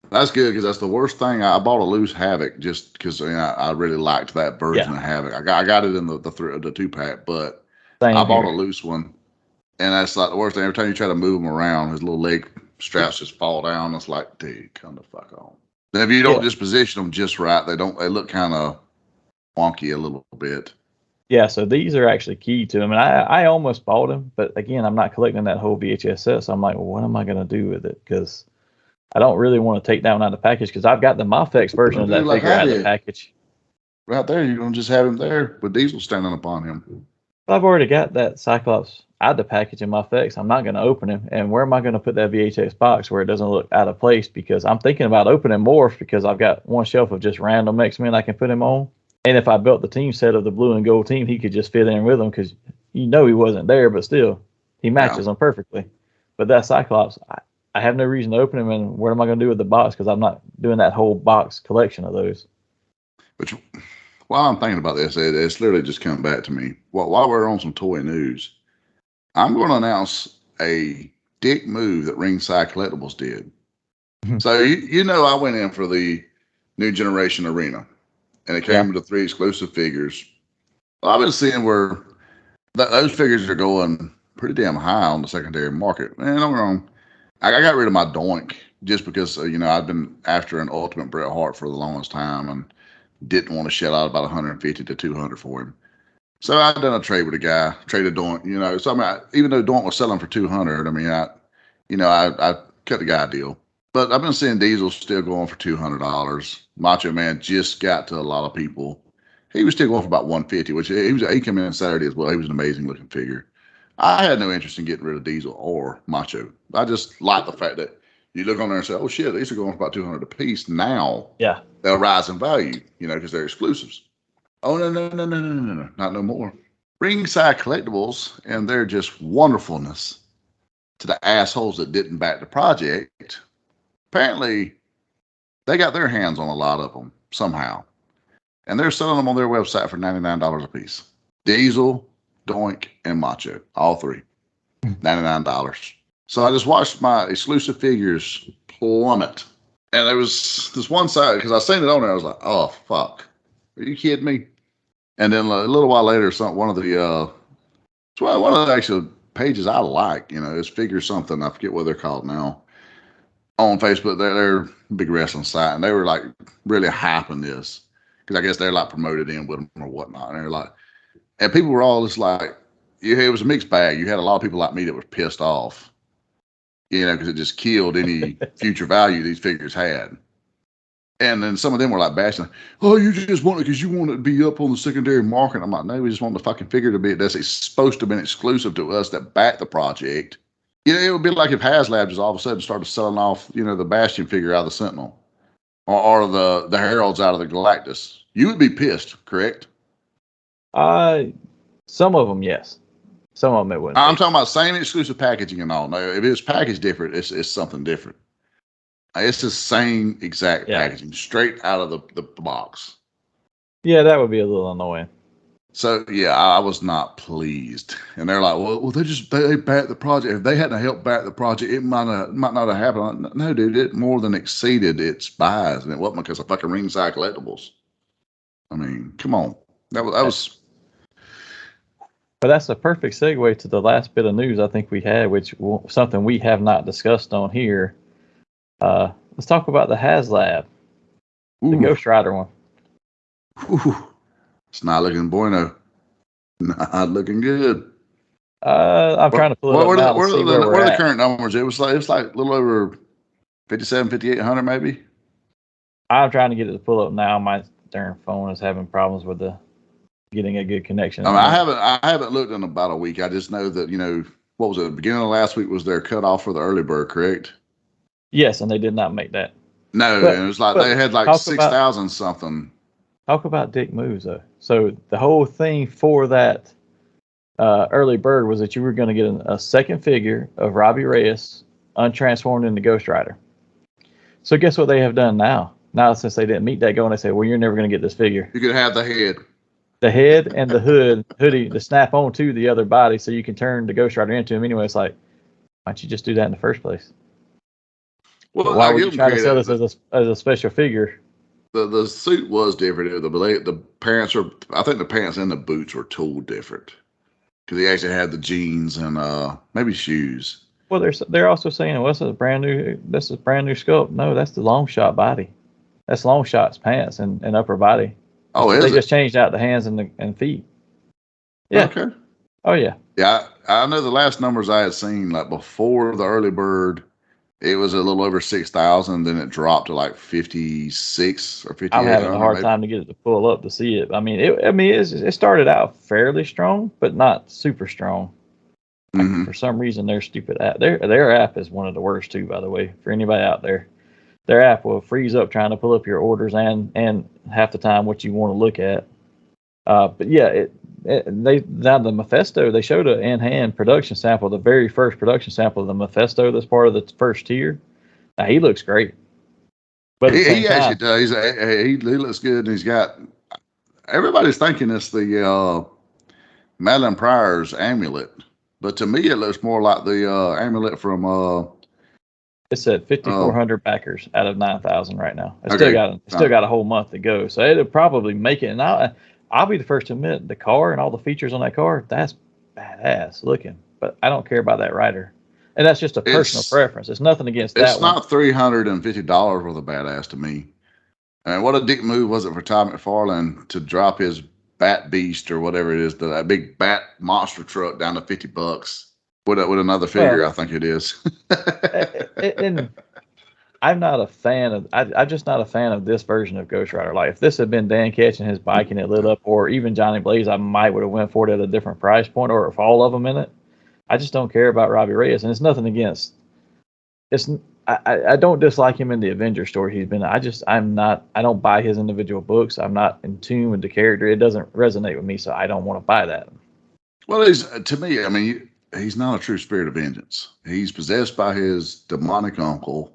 That's good, because that's the worst thing. I bought a loose Havoc just because I really liked that version of Havoc. I got it in the 2-pack, but I bought a loose one, and that's like the worst thing. Every time you try to move him around, his little leg straps just fall down. It's like, dude, come the fuck on. And if you don't just position them just right, they look kind of wonky a little bit. Yeah, so these are actually key to them, and I almost bought them, but again, I'm not collecting that whole VHS set, so I'm like, well, what am I going to do with it? Because I don't really want to take that one out of the package, because I've got the Mafex version of that figure out of the package. Right there, you're going to just have him there with Diesel standing upon him. But I've already got that Cyclops out of the package in Mafex. I'm not going to open him, and where am I going to put that VHS box where it doesn't look out of place? Because I'm thinking about opening Morph, because I've got one shelf of just random X-Men I can put him on. And if I built the team set of the blue and gold team, he could just fit in with them, because he wasn't there, but still, he matches them perfectly. But that Cyclops, I have no reason to open him, and what am I going to do with the box? Because I'm not doing that whole box collection of those. Which, while I'm thinking about this, it's literally just come back to me. While we're on some toy news, I'm going to announce a dick move that Ringside Collectibles did. So, I went in for the New Generation Arena. And it came with the 3 exclusive figures. Well, I've been seeing where those figures are going pretty damn high on the secondary market. Man, I'm wrong. I got rid of my Doink just because, I've been after an Ultimate Bret Hart for the longest time and didn't want to shell out about $150 to $200 for him. So I've done a trade with a guy, traded Doink, So, even though Doink was selling for $200, I cut the guy a deal. But I've been seeing Diesel still going for $200. Macho Man just got to a lot of people. He was still going for about $150, which he came in Saturday as well. He was an amazing looking figure. I had no interest in getting rid of Diesel or Macho. I just like the fact that you look on there and say, oh shit, these are going for about $200 a piece. Now they'll rise in value, because they're exclusives. Oh no, not no more. Ringside Collectibles and their just wonderfulness to the assholes that didn't back the project. Apparently, they got their hands on a lot of them somehow. And they're selling them on their website for $99 a piece. Diesel, Doink, and Macho. All 3. $99. So I just watched my exclusive figures plummet. And there was this one side, because I seen it on there, I was like, oh, fuck. Are you kidding me? And then a little while later, one of the actual pages I like. It's Figure something. I forget what they're called now. On Facebook, they're a big wrestling site, and they were like really hyping this because I guess they're like promoted in with them or whatnot. And they're like, and people were all just like, yeah, it was a mixed bag. You had a lot of people like me that was pissed off, because it just killed any future value these figures had. And then some of them were like bashing, oh, you just want it because you want it to be up on the secondary market. I'm like, no, we just want the fucking figure to be that's supposed to have been exclusive to us that backed the project. It would be like if HasLab just all of a sudden started selling off, the Bastion figure out of the Sentinel or the Heralds out of the Galactus. You would be pissed, correct? Some of them, yes. Some of them it wouldn't. I'm talking about same exclusive packaging and all. No, if it's packaged different, it's something different. It's the same exact packaging, straight out of the box. Yeah, that would be a little annoying. So yeah, I was not pleased. And they're like, well, they backed the project. If they hadn't helped back the project, it might not have happened. No, dude, it more than exceeded its buys, and it wasn't because of fucking ringside collectibles. I mean, come on, that was. But that's a perfect segue to the last bit of news I think we had, which something we have not discussed on here. Let's talk about the HasLab, the Ghost Rider one. Ooh. It's not looking bueno. Not looking good. I'm trying to pull it up now to see where we're at. What are the at. current numbers? It was like a little over 5,800 maybe. I'm trying to get it to pull up now. My darn phone is having problems with getting a good connection. I haven't looked in about a week. I just know that what was it? The beginning of last week was their cutoff for the early bird, correct? Yes, and they did not make that. No, and it was like they had like 6,000 something. Talk about dick moves, though. So the whole thing for that early bird was that you were going to get a second figure of Robbie Reyes untransformed into Ghost Rider. So guess what they have done now? Now, since they didn't meet that goal, and they say, well, you're never going to get this figure. You could have the head. The head and the hoodie to snap onto the other body so you can turn the Ghost Rider into him. Anyway, it's like, why don't you just do that in the first place? Well, why would you try to sell this as a special figure? The suit was different. The pants I think the pants and the boots were tooled different because he actually had the jeans and maybe shoes. Well, they're also saying, well, this is brand new sculpt. No, that's the long shot body. That's long shot's pants and upper body. Oh, they just changed out the hands and feet. Yeah. Okay. Oh yeah. Yeah, I know the last numbers I had seen, like before the early bird, it was a little over 6,000. Then it dropped to like 56 or 58. I'm having a hard time to get it to pull up to see it. I mean, it started out fairly strong, but not super strong. Mm-hmm. For some reason, their stupid app, their app is one of the worst too. By the way, for anybody out there, their app will freeze up trying to pull up your orders and half the time what you want to look at. But yeah, now the Mephisto, they showed an in-hand production sample, the very first production sample of the Mephisto that's part of the first tier. Now he looks great. But he actually does. He looks good, and he's got. Everybody's thinking it's the Madeline Pryor's amulet, but to me it looks more like the amulet from. It's at 5,400 backers out of 9,000 right now. It's still got a whole month to go, so it'll probably make it. And I'll be the first to admit the car and all the features on that car, that's badass looking. But I don't care about that rider. And that's just a personal preference. It's nothing against that. It's not $350 worth of badass to me. And what a dick move was it for Todd McFarlane to drop his Bat Beast or whatever it is, that big Bat monster truck down to $50 with another figure. I think it is. And I'm not a fan of. I'm just not a fan of this version of Ghost Rider. Like if this had been Dan catching his bike and it lit up, or even Johnny Blaze, I might would have went for it at a different price point, or if all of them in it. I just don't care about Robbie Reyes, and it's nothing against. I don't dislike him in the Avengers story he's been. I don't buy his individual books. I'm not in tune with the character. It doesn't resonate with me, so I don't want to buy that. Well, to me, I mean, he's not a true spirit of vengeance. He's possessed by his demonic uncle.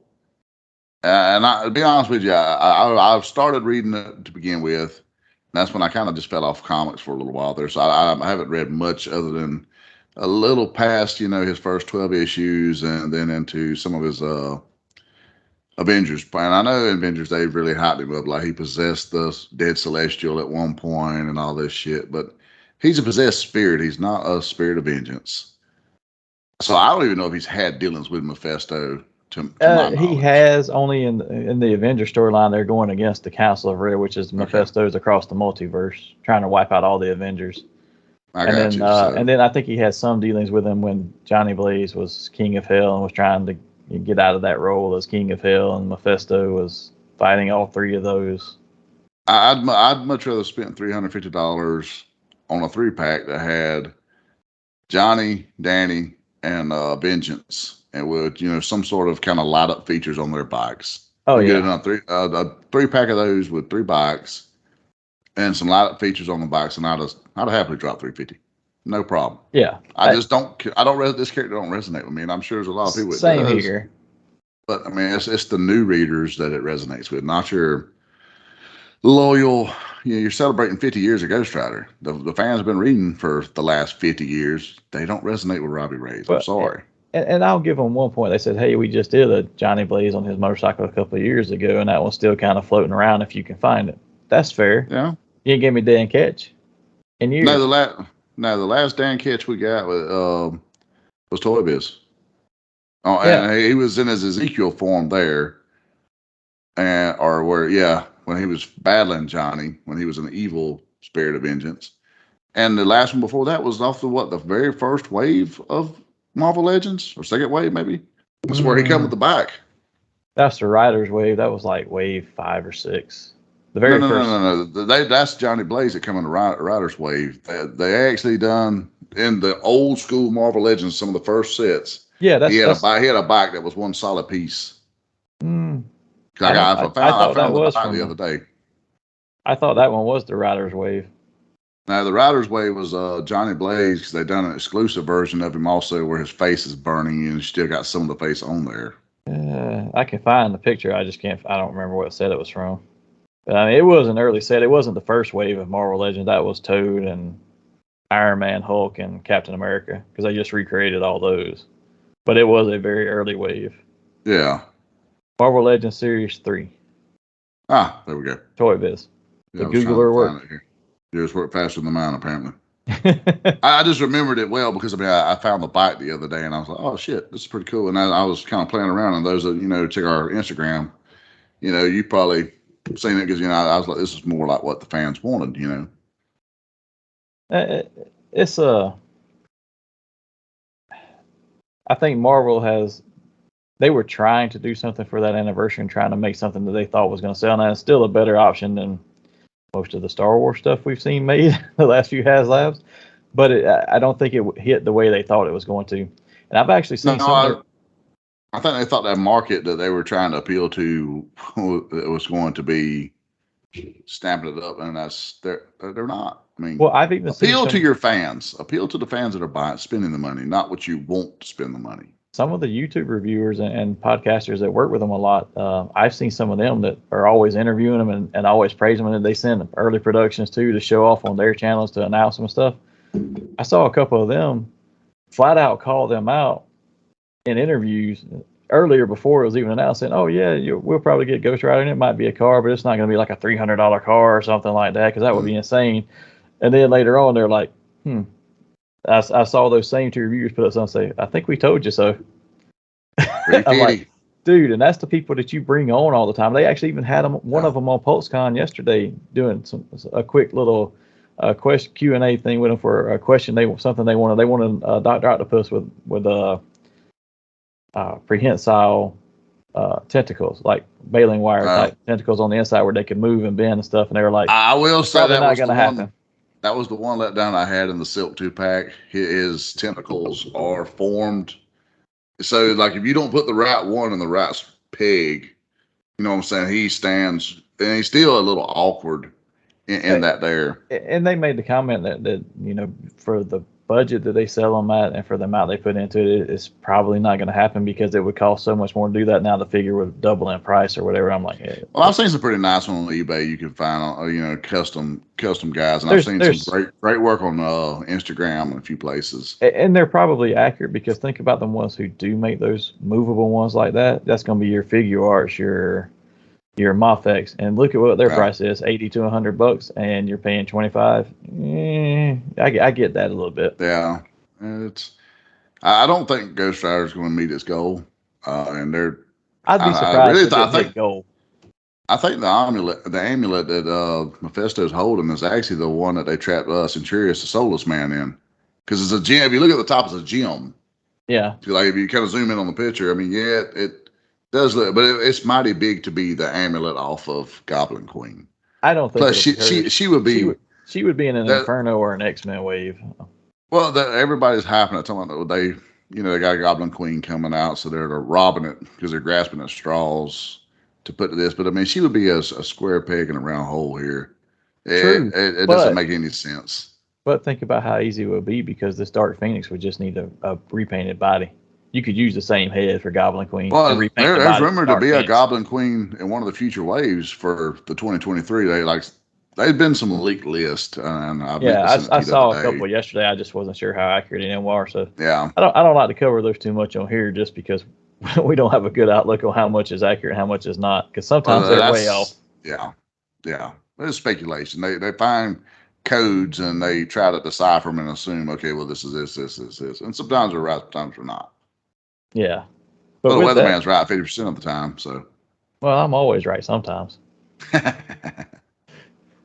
And to be honest with you, I've started reading it to begin with. And that's when I kind of just fell off comics for a little while there. So I haven't read much other than a little past, his first 12 issues and then into some of his Avengers. And I know Avengers, they've really hyped him up. Like he possessed the dead Celestial at one point and all this shit. But he's a possessed spirit. He's not a spirit of vengeance. So I don't even know if he's had dealings with Mephisto. To my knowledge, He has only in the Avengers storyline. They're going against the Council of Red, which is Mephisto's across the multiverse, trying to wipe out all the Avengers. I got you. So. And then I think he had some dealings with him when Johnny Blaze was King of Hell and was trying to get out of that role as King of Hell, and Mephisto was fighting all three of those. I'd much rather spend $350 on a 3-pack that had Johnny, Danny, and Vengeance, and with some sort of kind of light up features on their bikes. Oh yeah, get a 3-pack of those with 3 bikes and some light up features on the bikes, and I'd happily drop $350, no problem. Yeah, This character don't resonate with me, and I'm sure there's a lot of people. Same here. But I mean, it's the new readers that it resonates with, not your loyal. You're celebrating 50 years of Ghost Rider. The fans have been reading for the last 50 years. They don't resonate with Robbie Reyes. I'm sorry. And I'll give them one point. They said, hey, we just did a Johnny Blaze on his motorcycle a couple of years ago, and that one's still kind of floating around if you can find it. That's fair. Yeah. You didn't give me Dan Ketch in years. No, the last Dan Ketch we got was Toy Biz. Oh, yeah. And he was in his Ezekiel form there. When he was battling Johnny, when he was an evil spirit of vengeance. And the last one before that was off the very first wave of Marvel Legends, or second wave maybe. That's where he come with the bike. That's the Riders wave. That was like wave 5 or 6. The very first. No. That's Johnny Blaze that come in the Riders wave. They actually done in the old school Marvel Legends, some of the first sets. Yeah, he had a bike that was one solid piece. I found the bike the other day. I thought that one was the Riders wave. Now the Riders wave was Johnny Blaze, because they done an exclusive version of him also where his face is burning and still got some of the face on there. I can find the picture. I just can't. I don't remember what set it was from. But, I mean, it was an early set. It wasn't the first wave of Marvel Legends. That was Toad and Iron Man, Hulk, and Captain America, because they just recreated all those. But it was a very early wave. Yeah. Marvel Legends Series 3. Ah, there we go. Toy Biz. Yeah, the Googler worked. Yours worked faster than mine, apparently. I just remembered it well because I found the bike the other day and I was like, oh shit, this is pretty cool. And I was kind of playing around, and those that check our Instagram, you probably seen it because I was like, this is more like what the fans wanted. It's I think Marvel they were trying to do something for that anniversary and trying to make something that they thought was going to sell. Now it's still a better option than most of the Star Wars stuff we've seen made the last few HasLabs, but I don't think it hit the way they thought it was going to. And I've actually seen I think they thought that market that they were trying to appeal to it was going to be stamping it up, and they're not. I mean, well, I've even appeal to your fans, appeal to the fans that are spending the money, not what you want to spend the money. Some of the YouTube reviewers and podcasters that work with them a lot, I've seen some of them that are always interviewing them and always praise them, and they send early productions too to show off on their channels to announce them and stuff. I saw a couple of them flat out call them out in interviews earlier before it was even announced, saying, oh yeah, we'll probably get Ghost Rider, and it might be a car, but it's not going to be like a $300 car or something like that, because that would be insane. And then later on, they're like, I saw those same 2 reviewers put up something and say, I think we told you so. I'm like, dude, and that's the people that you bring on all the time. They actually even had one of them on PulseCon yesterday doing a quick little question Q&A thing with them for a question they wanted. They wanted Dr. Octopus with prehensile tentacles, like baling wire type tentacles on the inside where they could move and bend and stuff. And they were like, I will say that not going to happen. That was the one letdown I had in the Silk 2-pack. His tentacles are formed. So, like, if you don't put the right one in the right peg, you know what I'm saying? He stands, and he's still a little awkward in that there. And they made the comment that for the budget that they sell them at and for the amount they put into it, it's probably not going to happen because it would cost so much more to do that. Now the figure would double in price or whatever. I'm like, hey. Well, I've seen some pretty nice ones on eBay. You can find, custom guys, and I've seen some great work on Instagram and a few places. And they're probably accurate because think about the ones who do make those movable ones like that. That's going to be your figure arts, your Mofex, and look at what their price is, $80 to $100, and you're paying $25. I get that a little bit. Yeah, it's I don't think Ghost Rider is going to meet its goal. And they're, I'd be I surprised really, if it didn't hit goal. I think the amulet that Mephisto's holding is actually the one that they trapped Centurius, the Soulless Man, in. Because it's a gem. If you look at the top, it's a gem. Yeah. Like if you kind of zoom in on the picture, I mean, yeah, it does look, but it's mighty big to be the amulet off of Goblin Queen. I don't think Plus, it'll be her. she would be She would be in an that. Inferno or an X-Men wave. Well, everybody's hyping it, talking about they got a Goblin Queen coming out, so they're robbing it because they're grasping at straws to put to this. But I mean, she would be a square peg in a round hole here. True, It doesn't make any sense. But think about how easy it would be, because this Dark Phoenix would just need a repainted body. You could use the same head for Goblin Queen. Well, and repaint the there's body rumored to Dark be Phoenix. a Goblin Queen in one of the future waves for the 2023. There's been some leaked list, and I saw a couple yesterday. I just wasn't sure how accurate any of them are. So yeah, I don't like to cover those too much on here, just because we don't have a good outlook on how much is accurate and how much is not. Because sometimes they're way off. Yeah. There's speculation. They find codes and they try to decipher them and assume, okay, well, this is this, and sometimes they're right, sometimes they're not. Yeah, but the weatherman's right 50% of the time. So, well, I'm always right sometimes.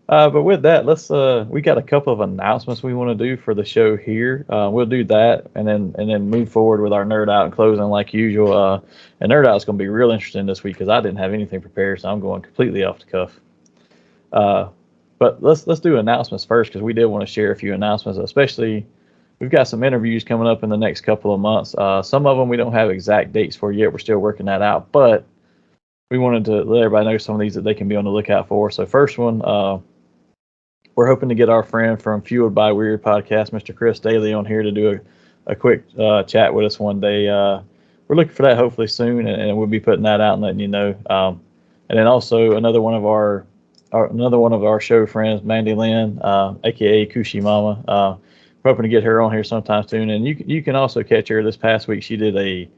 But with that, let's we got a couple of announcements we want to do for the show here. We'll do that and then move forward with our nerd out and closing like usual. And nerd out is going to be real interesting this week because I didn't have anything prepared, so I'm going completely off the cuff. But let's do announcements first, because we did want to share a few announcements, especially we've got some interviews coming up in the next couple of months. Some of them we don't have exact dates for yet. We're still working that out, but we wanted to let everybody know some of these that they can be on the lookout for. So first one, we're hoping to get our friend from Fueled by Weird podcast, Mr. Chris Daly, on here to do a quick chat with us one day. We're looking for that hopefully soon, and we'll be putting that out and letting you know. And then also another one of our show friends, Mandy Lynn, aka Kushi Mama. We're hoping to get her on here sometime soon. And you can also catch her this past week. She did a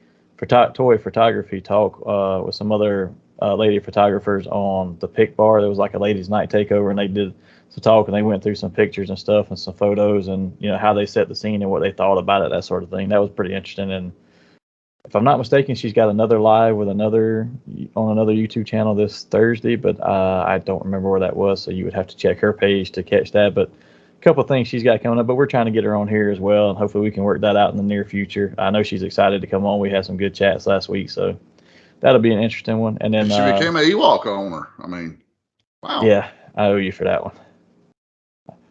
toy photography talk with some other lady photographers on the Pick Bar. There was like a ladies' night takeover, and they did some talk, and they went through some pictures and stuff and some photos, and how they set the scene and what they thought about it, that sort of thing. That was pretty interesting. And if I'm not mistaken, she's got another live with another YouTube channel this Thursday, but I don't remember where that was, so you would have to check her page to catch that. But a couple of things she's got coming up, but we're trying to get her on here as well, and hopefully we can work that out in the near future. I know she's excited to come on. We had some good chats last week, so that'll be an interesting one. And then she became an Ewok owner. I mean, wow. Yeah, I owe you for that one.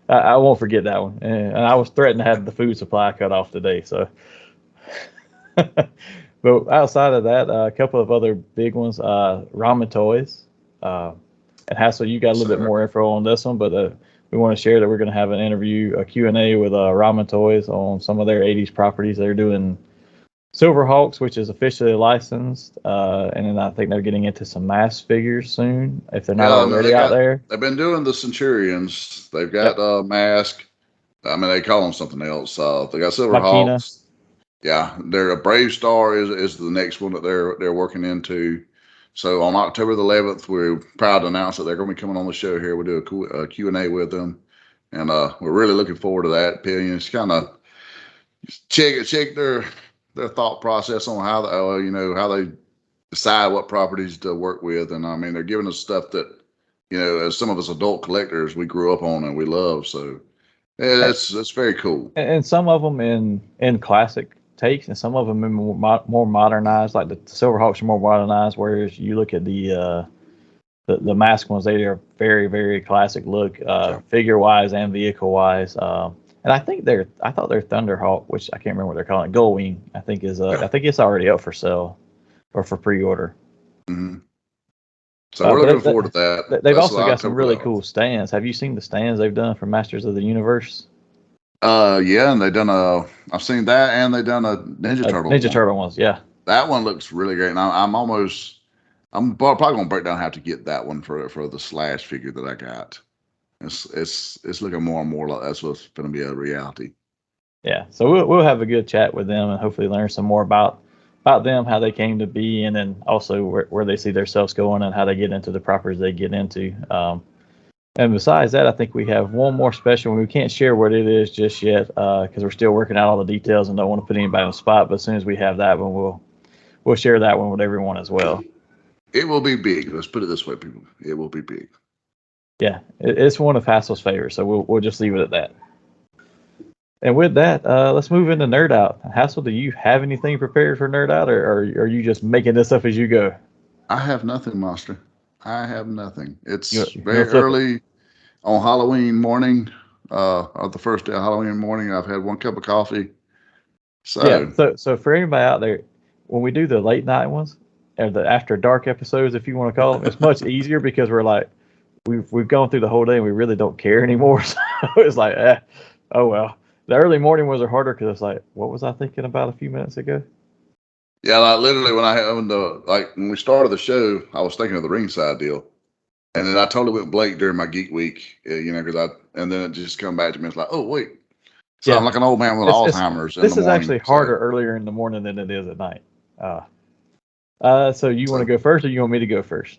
I won't forget that one. And I was threatened to have the food supply cut off today, so. But outside of that, a couple of other big ones, Ramen Toys. And Hassel, you got a little bit more info on this one, but we want to share that we're going to have an interview, a Q&A with Ramen Toys on some of their 80s properties. They're doing Silverhawks, which is officially licensed, and then I think they're getting into some mass figures soon, if they're not already out there. They've been doing the Centurions. They've got Mask. I mean, they call them something else. They got Silverhawks. Yeah, they're a Brave Star is the next one that they're working into. So on October the 11th, we're proud to announce that they're going to be coming on the show here. We'll do a Q&A with them, and we're really looking forward to that. It's kind of check their thought process on how how they decide what properties to work with. And I mean, they're giving us stuff that as some of us adult collectors, we grew up on and we love. So yeah, that's very cool. And some of them in classic takes, and some of them in more modernized. Like the Silverhawks are more modernized, whereas you look at the Mask ones, they are very, very classic look, figure wise and vehicle wise. And I thought their Thunderhawk, which I can't remember what they're calling it, Gullwing, I think I think it's already up for sale or for pre-order. Mm-hmm. So we're looking forward to that. They've also got some really cool stands. Have you seen the stands they've done for Masters of the Universe? Yeah, and they've done I've seen that, and they've done a Ninja Turtle. Turtle ones, yeah. That one looks really great. And I'm probably gonna break down how to get that one for the Slash figure that I got. It's looking more and more like that's what's going to be a reality. Yeah, so we'll have a good chat with them and hopefully learn some more about them, how they came to be, and then also where they see themselves going and how they get into the properties they get into. And besides that, I think we have one more special one. We can't share what it is just yet because we're still working out all the details and don't want to put anybody on the spot. But as soon as we have that one, we'll share that one with everyone as well. It will be big. Let's put it this way, people. It will be big. Yeah, it's one of Hassel's favorites, so we'll just leave it at that. And with that, let's move into Nerd Out. Hassel, do you have anything prepared for Nerd Out, or are you just making this up as you go? I have nothing, Monster. I have nothing. It's You're very early on Halloween morning, or the first day of Halloween morning. I've had one cup of coffee. So, yeah, so for anybody out there, when we do the late night ones, or the after dark episodes, if you want to call them, it's much easier because we're like, we've gone through the whole day and we really don't care anymore. So it's like, oh well. The early morning ones are harder because it's like, what was I thinking about a few minutes ago? yeah, like literally when we started the show, I was thinking of the ringside deal, and then I totally went blank during my geek week, and then it just come back to me. It's like, oh wait, so I'm like an old man with Alzheimer's. This is actually harder earlier in the morning than it is at night. So you want to go first, or you want me to go first?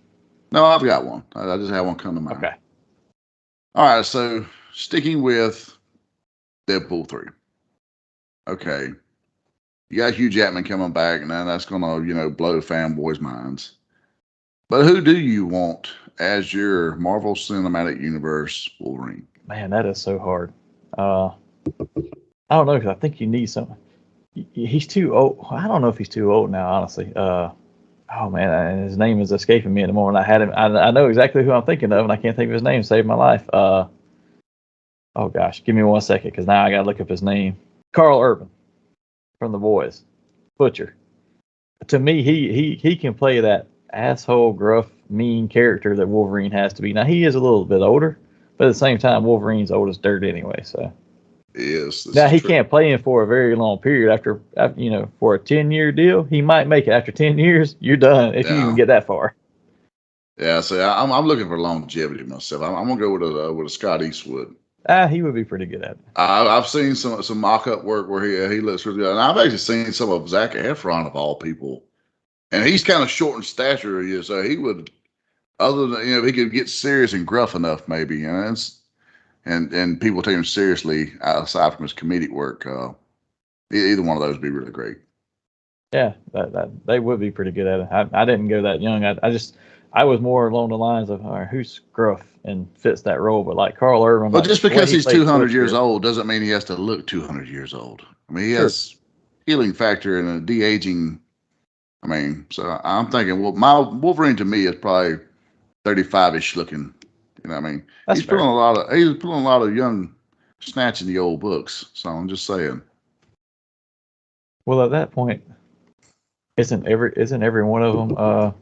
No, I've got one. I just had one come to mind. Okay. All right, so sticking with Deadpool 3. Okay. You got Hugh Jackman coming back, and then that's going to, blow fanboys' minds. But who do you want as your Marvel Cinematic Universe Wolverine? Man, that is so hard. I don't know, because I think you need something. He's too old. I don't know if he's too old now, honestly. Oh man, his name is escaping me at the moment. I had him. I know exactly who I'm thinking of, and I can't think of his name. Saved my life. Oh gosh, give me 1 second, because now I gotta look up his name. Carl Urban from The Boys, Butcher. To me, he can play that asshole, gruff, mean character that Wolverine has to be. Now he is a little bit older, but at the same time, Wolverine's old as dirt anyway. So. Yes. Now he can't play him for a very long period. After for a 10-year deal, he might make it. After 10 years, you're done if you even get that far. Yeah, so I'm looking for longevity myself. I'm gonna go with a Scott Eastwood. He would be pretty good at it. I've seen some mock-up work where he looks really good, and I've actually seen some of Zac Efron of all people, and he's kind of short in stature, so he would, other than if he could get serious and gruff enough, maybe, and people take him seriously aside from his comedic work. Either one of those would be really great. Yeah, that they would be pretty good at it. I didn't go that young. I was more along the lines of who's gruff and fits that role. But like Carl Urban. But just because he's 200 years old doesn't mean he has to look 200 years old. I mean, he has healing factor and a de-aging. I mean, so I'm thinking, well, my Wolverine to me is probably 35-ish looking. You know what I mean? He's pulling a lot of young snatch in the old books. So I'm just saying. Well, at that point, isn't every one of them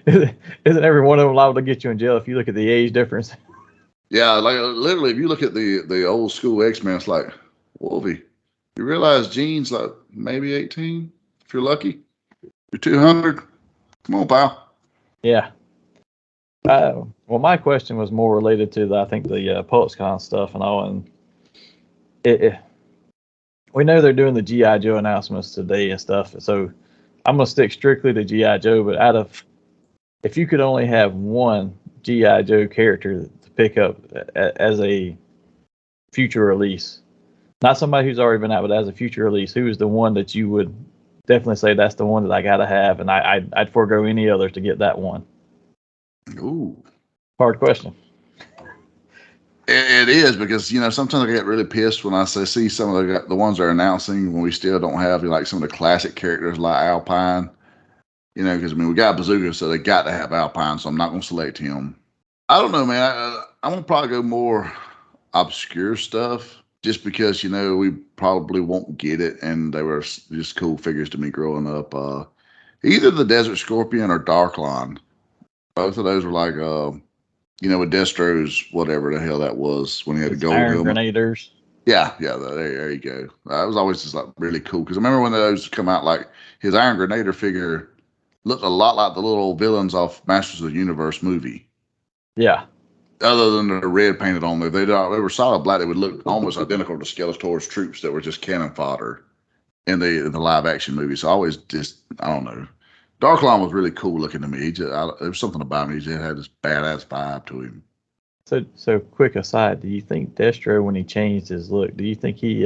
isn't every one of them liable to get you in jail if you look at the age difference? Yeah, like literally, if you look at the old school X-Men, it's like, Wolvie, you realize Jean's like maybe 18 if you're lucky. You're 200. Come on, pal. Yeah. Well, my question was more related to I think the PulseCon stuff and all, and we know they're doing the G.I. Joe announcements today and stuff, so I'm gonna stick strictly to G.I. Joe. But if you could only have one G.I. Joe character to pick up as a future release, not somebody who's already been out, but as a future release, who is the one that you would definitely say that's the one that I gotta have, and I'd forego any other to get that one? Ooh. Hard question. It is, because sometimes I get really pissed when I see some of the ones they're announcing when we still don't have like some of the classic characters like Alpine. Because we got Bazooka, so they got to have Alpine, so I'm not going to select him. I don't know, man. I'm going to probably go more obscure stuff, just because we probably won't get it, and they were just cool figures to me growing up. Either the Desert Scorpion or Darkline. Both of those were like, with Destro's whatever the hell that was when he had a gold Iron helmet. Grenaders. Yeah, there you go. That was always just like really cool, because I remember when those come out, like his Iron Grenader figure looked a lot like the little villains off Masters of the Universe movie. Yeah. Other than the red painted on there, they were solid black. They would look almost identical to Skeletor's troops that were just cannon fodder in the live action movie. So I always just, I don't know. Darklon was really cool looking to me. There was something about him. He just had this badass vibe to him. So quick aside, do you think Destro, when he changed his look, do you think he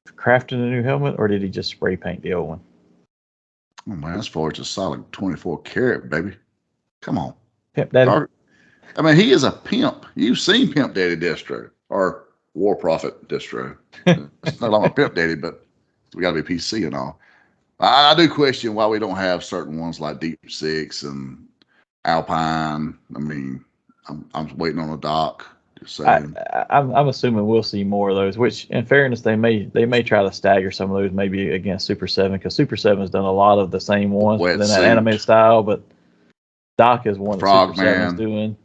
crafted a new helmet, or did he just spray paint the old one? Oh man, as far as a solid 24 karat, baby. Come on. Pimp Daddy. I mean, he is a pimp. You've seen Pimp Daddy Destro or War Prophet Destro. It's no longer Pimp Daddy, but we got to be PC and all. I do question why we don't have certain ones like Deep Six and Alpine. I mean, I'm waiting on a doc. Just saying. I'm assuming we'll see more of those. Which, in fairness, they may try to stagger some of those maybe against Super 7, because Super 7's done a lot of the same ones within that animated style. But Doc is one that Super 7's doing.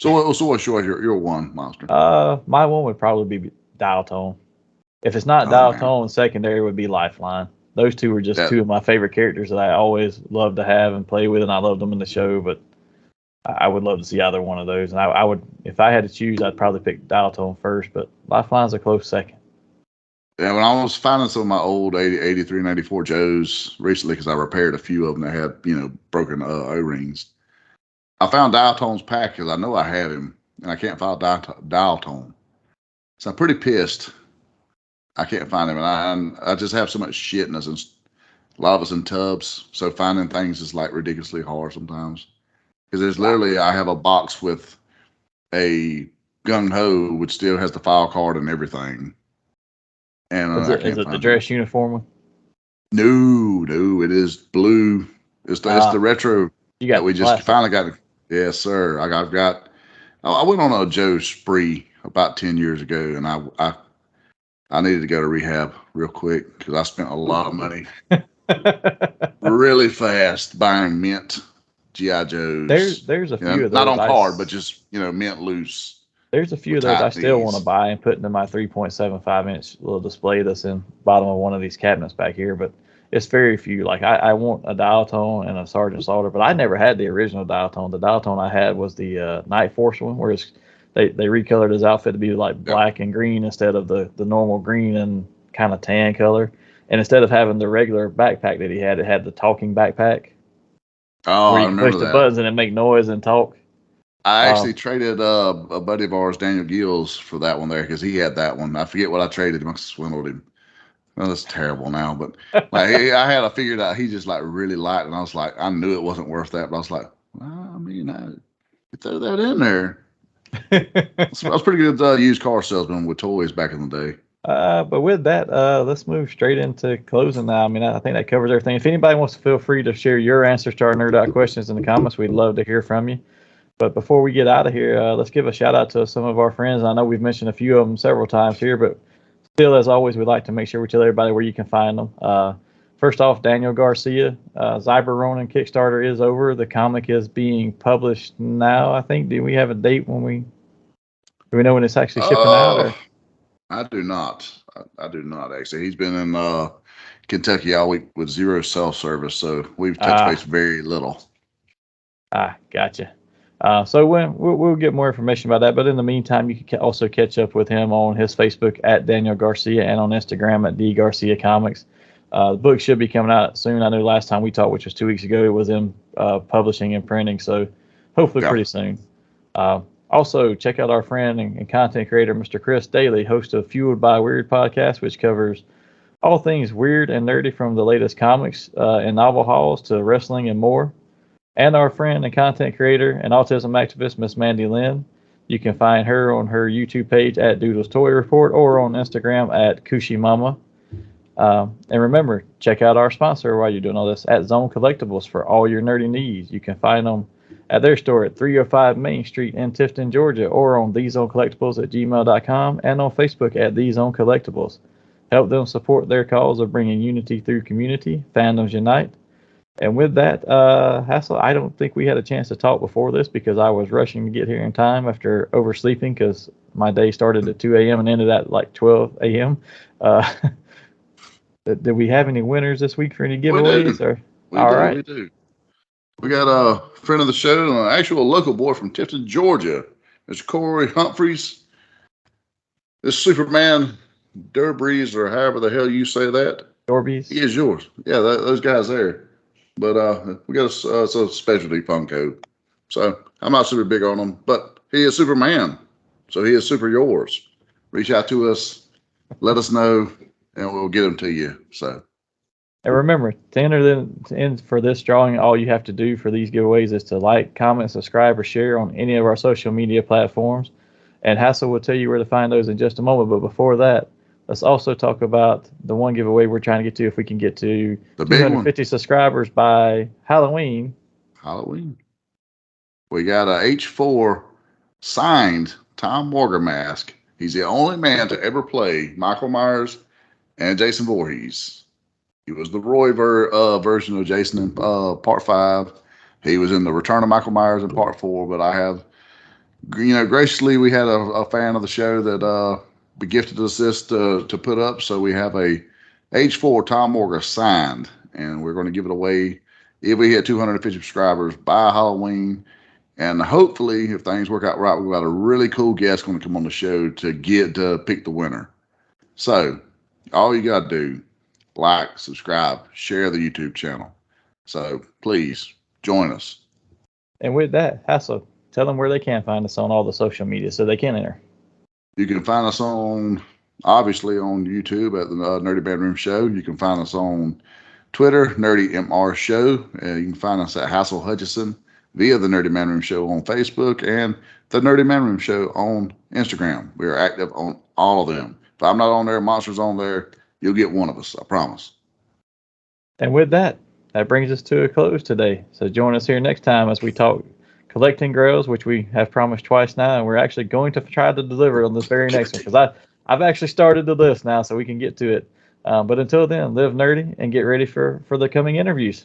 So what's your one, Monster? My one would probably be Dial Tone. If it's not Dial Tone, secondary would be Lifeline. Those two were just two of my favorite characters that I always loved to have and play with, and I loved them in the show. But I would love to see either one of those. And I would, if I had to choose, I'd probably pick Dial Tone first, but Lifeline's a close second. Yeah, when I was finding some of my old 83 and 84 Joes recently, because I repaired a few of them that had, broken O-rings, I found Dial Tone's pack because I know I had him, and I can't find Dial Tone. So I'm pretty pissed. I can't find him, and I just have so much shit in us, and a lot of us in tubs, so finding things is like ridiculously hard sometimes. Because there's literally, I have a box with a Gung Ho, which still has the file card and everything. And is it the dress uniform one? No, it is blue. It's the retro that we just finally got. Yes, sir. I went on a Joe spree about 10 years ago, and I needed to go to rehab real quick because I spent a lot of money really fast buying mint G.I. Joes. There's a few of those. Not on card, but just, mint loose. There's a few of those I still want to buy and put into my 3.75-inch little display that's in bottom of one of these cabinets back here, but it's very few. Like I want a Dial Tone and a Sergeant Slaughter, but I never had the original Dial Tone. The Dial Tone I had was the Night Force one, where they recolored his outfit to be like black and green instead of the normal green and kind of tan color. And instead of having the regular backpack that he had, it had the talking backpack. Oh, where you can push the buttons and it make noise and talk. I actually traded a buddy of ours, Daniel Gills, for that one there because he had that one. I forget what I traded him. I swindled him. Well, that's terrible now, but I figured out he just like really liked it, and I was like, I knew it wasn't worth that, but I was like, well, I mean, you throw that in there. I was pretty good used car salesman with toys back in the day. But with that, let's move straight into closing now. I mean, I think that covers everything. If anybody wants to feel free to share your answers to our Nerd Out questions in the comments, we'd love to hear from you. But before we get out of here, let's give a shout out to some of our friends. I know we've mentioned a few of them several times here, but still, as always, we'd like to make sure we tell everybody where you can find them. First off, Daniel Garcia, Zyber Ronin Kickstarter is over. The comic is being published now, I think. Do we have a date do we know when it's actually shipping out? Or? I do not. I do not, actually. He's been in Kentucky all week with zero self-service, so we've touched base very little. Gotcha. So we'll get more information about that. But in the meantime, you can also catch up with him on his Facebook at Daniel Garcia and on Instagram at D Garcia Comics. The book should be coming out soon. I know last time we talked, which was 2 weeks ago, it was in publishing and printing. So hopefully pretty soon. Also, check out our friend and content creator, Mr. Chris Daly, host of Fueled by Weird podcast, which covers all things weird and nerdy from the latest comics and novel hauls to wrestling and more. And our friend and content creator and autism activist, Miss Mandy Lynn. You can find her on her YouTube page at Doodles Toy Report or on Instagram at Kushimama. And remember, check out our sponsor while you're doing all this at Zone Collectibles for all your nerdy needs. You can find them at their store at 305 Main Street in Tifton, Georgia, or on thezonecollectibles@gmail.com and on Facebook at The Zone Collectibles. Help them support their cause of bringing unity through community. Fandoms unite. And with that, Hassel, I don't think we had a chance to talk before this because I was rushing to get here in time after oversleeping because my day started at 2 a.m. and ended at like 12 a.m. Did we have any winners this week for any giveaways? We do. We got a friend of the show, an actual local boy from Tifton, Georgia, Mr. Corey Humphreys. This Superman Durbreeze, or however the hell you say that. Dorbies. He is yours. Yeah, those guys there. but we got a specialty Funko. So I'm not super big on him, but he is Superman. So he is super yours. Reach out to us, let us know, and we'll get him to you. So. And remember, to enter in for this drawing, all you have to do for these giveaways is to like, comment, subscribe, or share on any of our social media platforms. And Hassel will tell you where to find those in just a moment. But before that, let's also talk about the one giveaway we're trying to get to. If we can get to the 250 subscribers by Halloween. We got a H4 signed Tom Morgan mask. He's the only man to ever play Michael Myers and Jason Voorhees. He was the Roy version of Jason in Part 5. He was in the Return of Michael Myers in Part 4. But I have, graciously, we had a fan of the show that we gifted us this to put up. So we have a H4 Tom Morgan signed, and we're going to give it away if we hit 250 subscribers by Halloween. And hopefully, if things work out right, we've got a really cool guest going to come on the show to pick the winner. So all you got to do, like, subscribe, share the YouTube channel. So please join us. And with that, Hassel, tell them where they can find us on all the social media so they can enter. You can find us obviously on YouTube at the Nerdy Manroom Show. You can find us on Twitter, Nerdy MR Show. You can find us at Hassel Hutchison via the Nerdy Manroom Show on Facebook and the Nerdy Manroom Show on Instagram. We are active on all of them. If I'm not on there, Monster's on there, you'll get one of us, I promise. And with that brings us to a close today. So join us here next time as we talk collecting grails, which we have promised twice now, and we're actually going to try to deliver on this very next one because I've actually started the list now, so we can get to it. But until then, live nerdy and get ready for the coming interviews.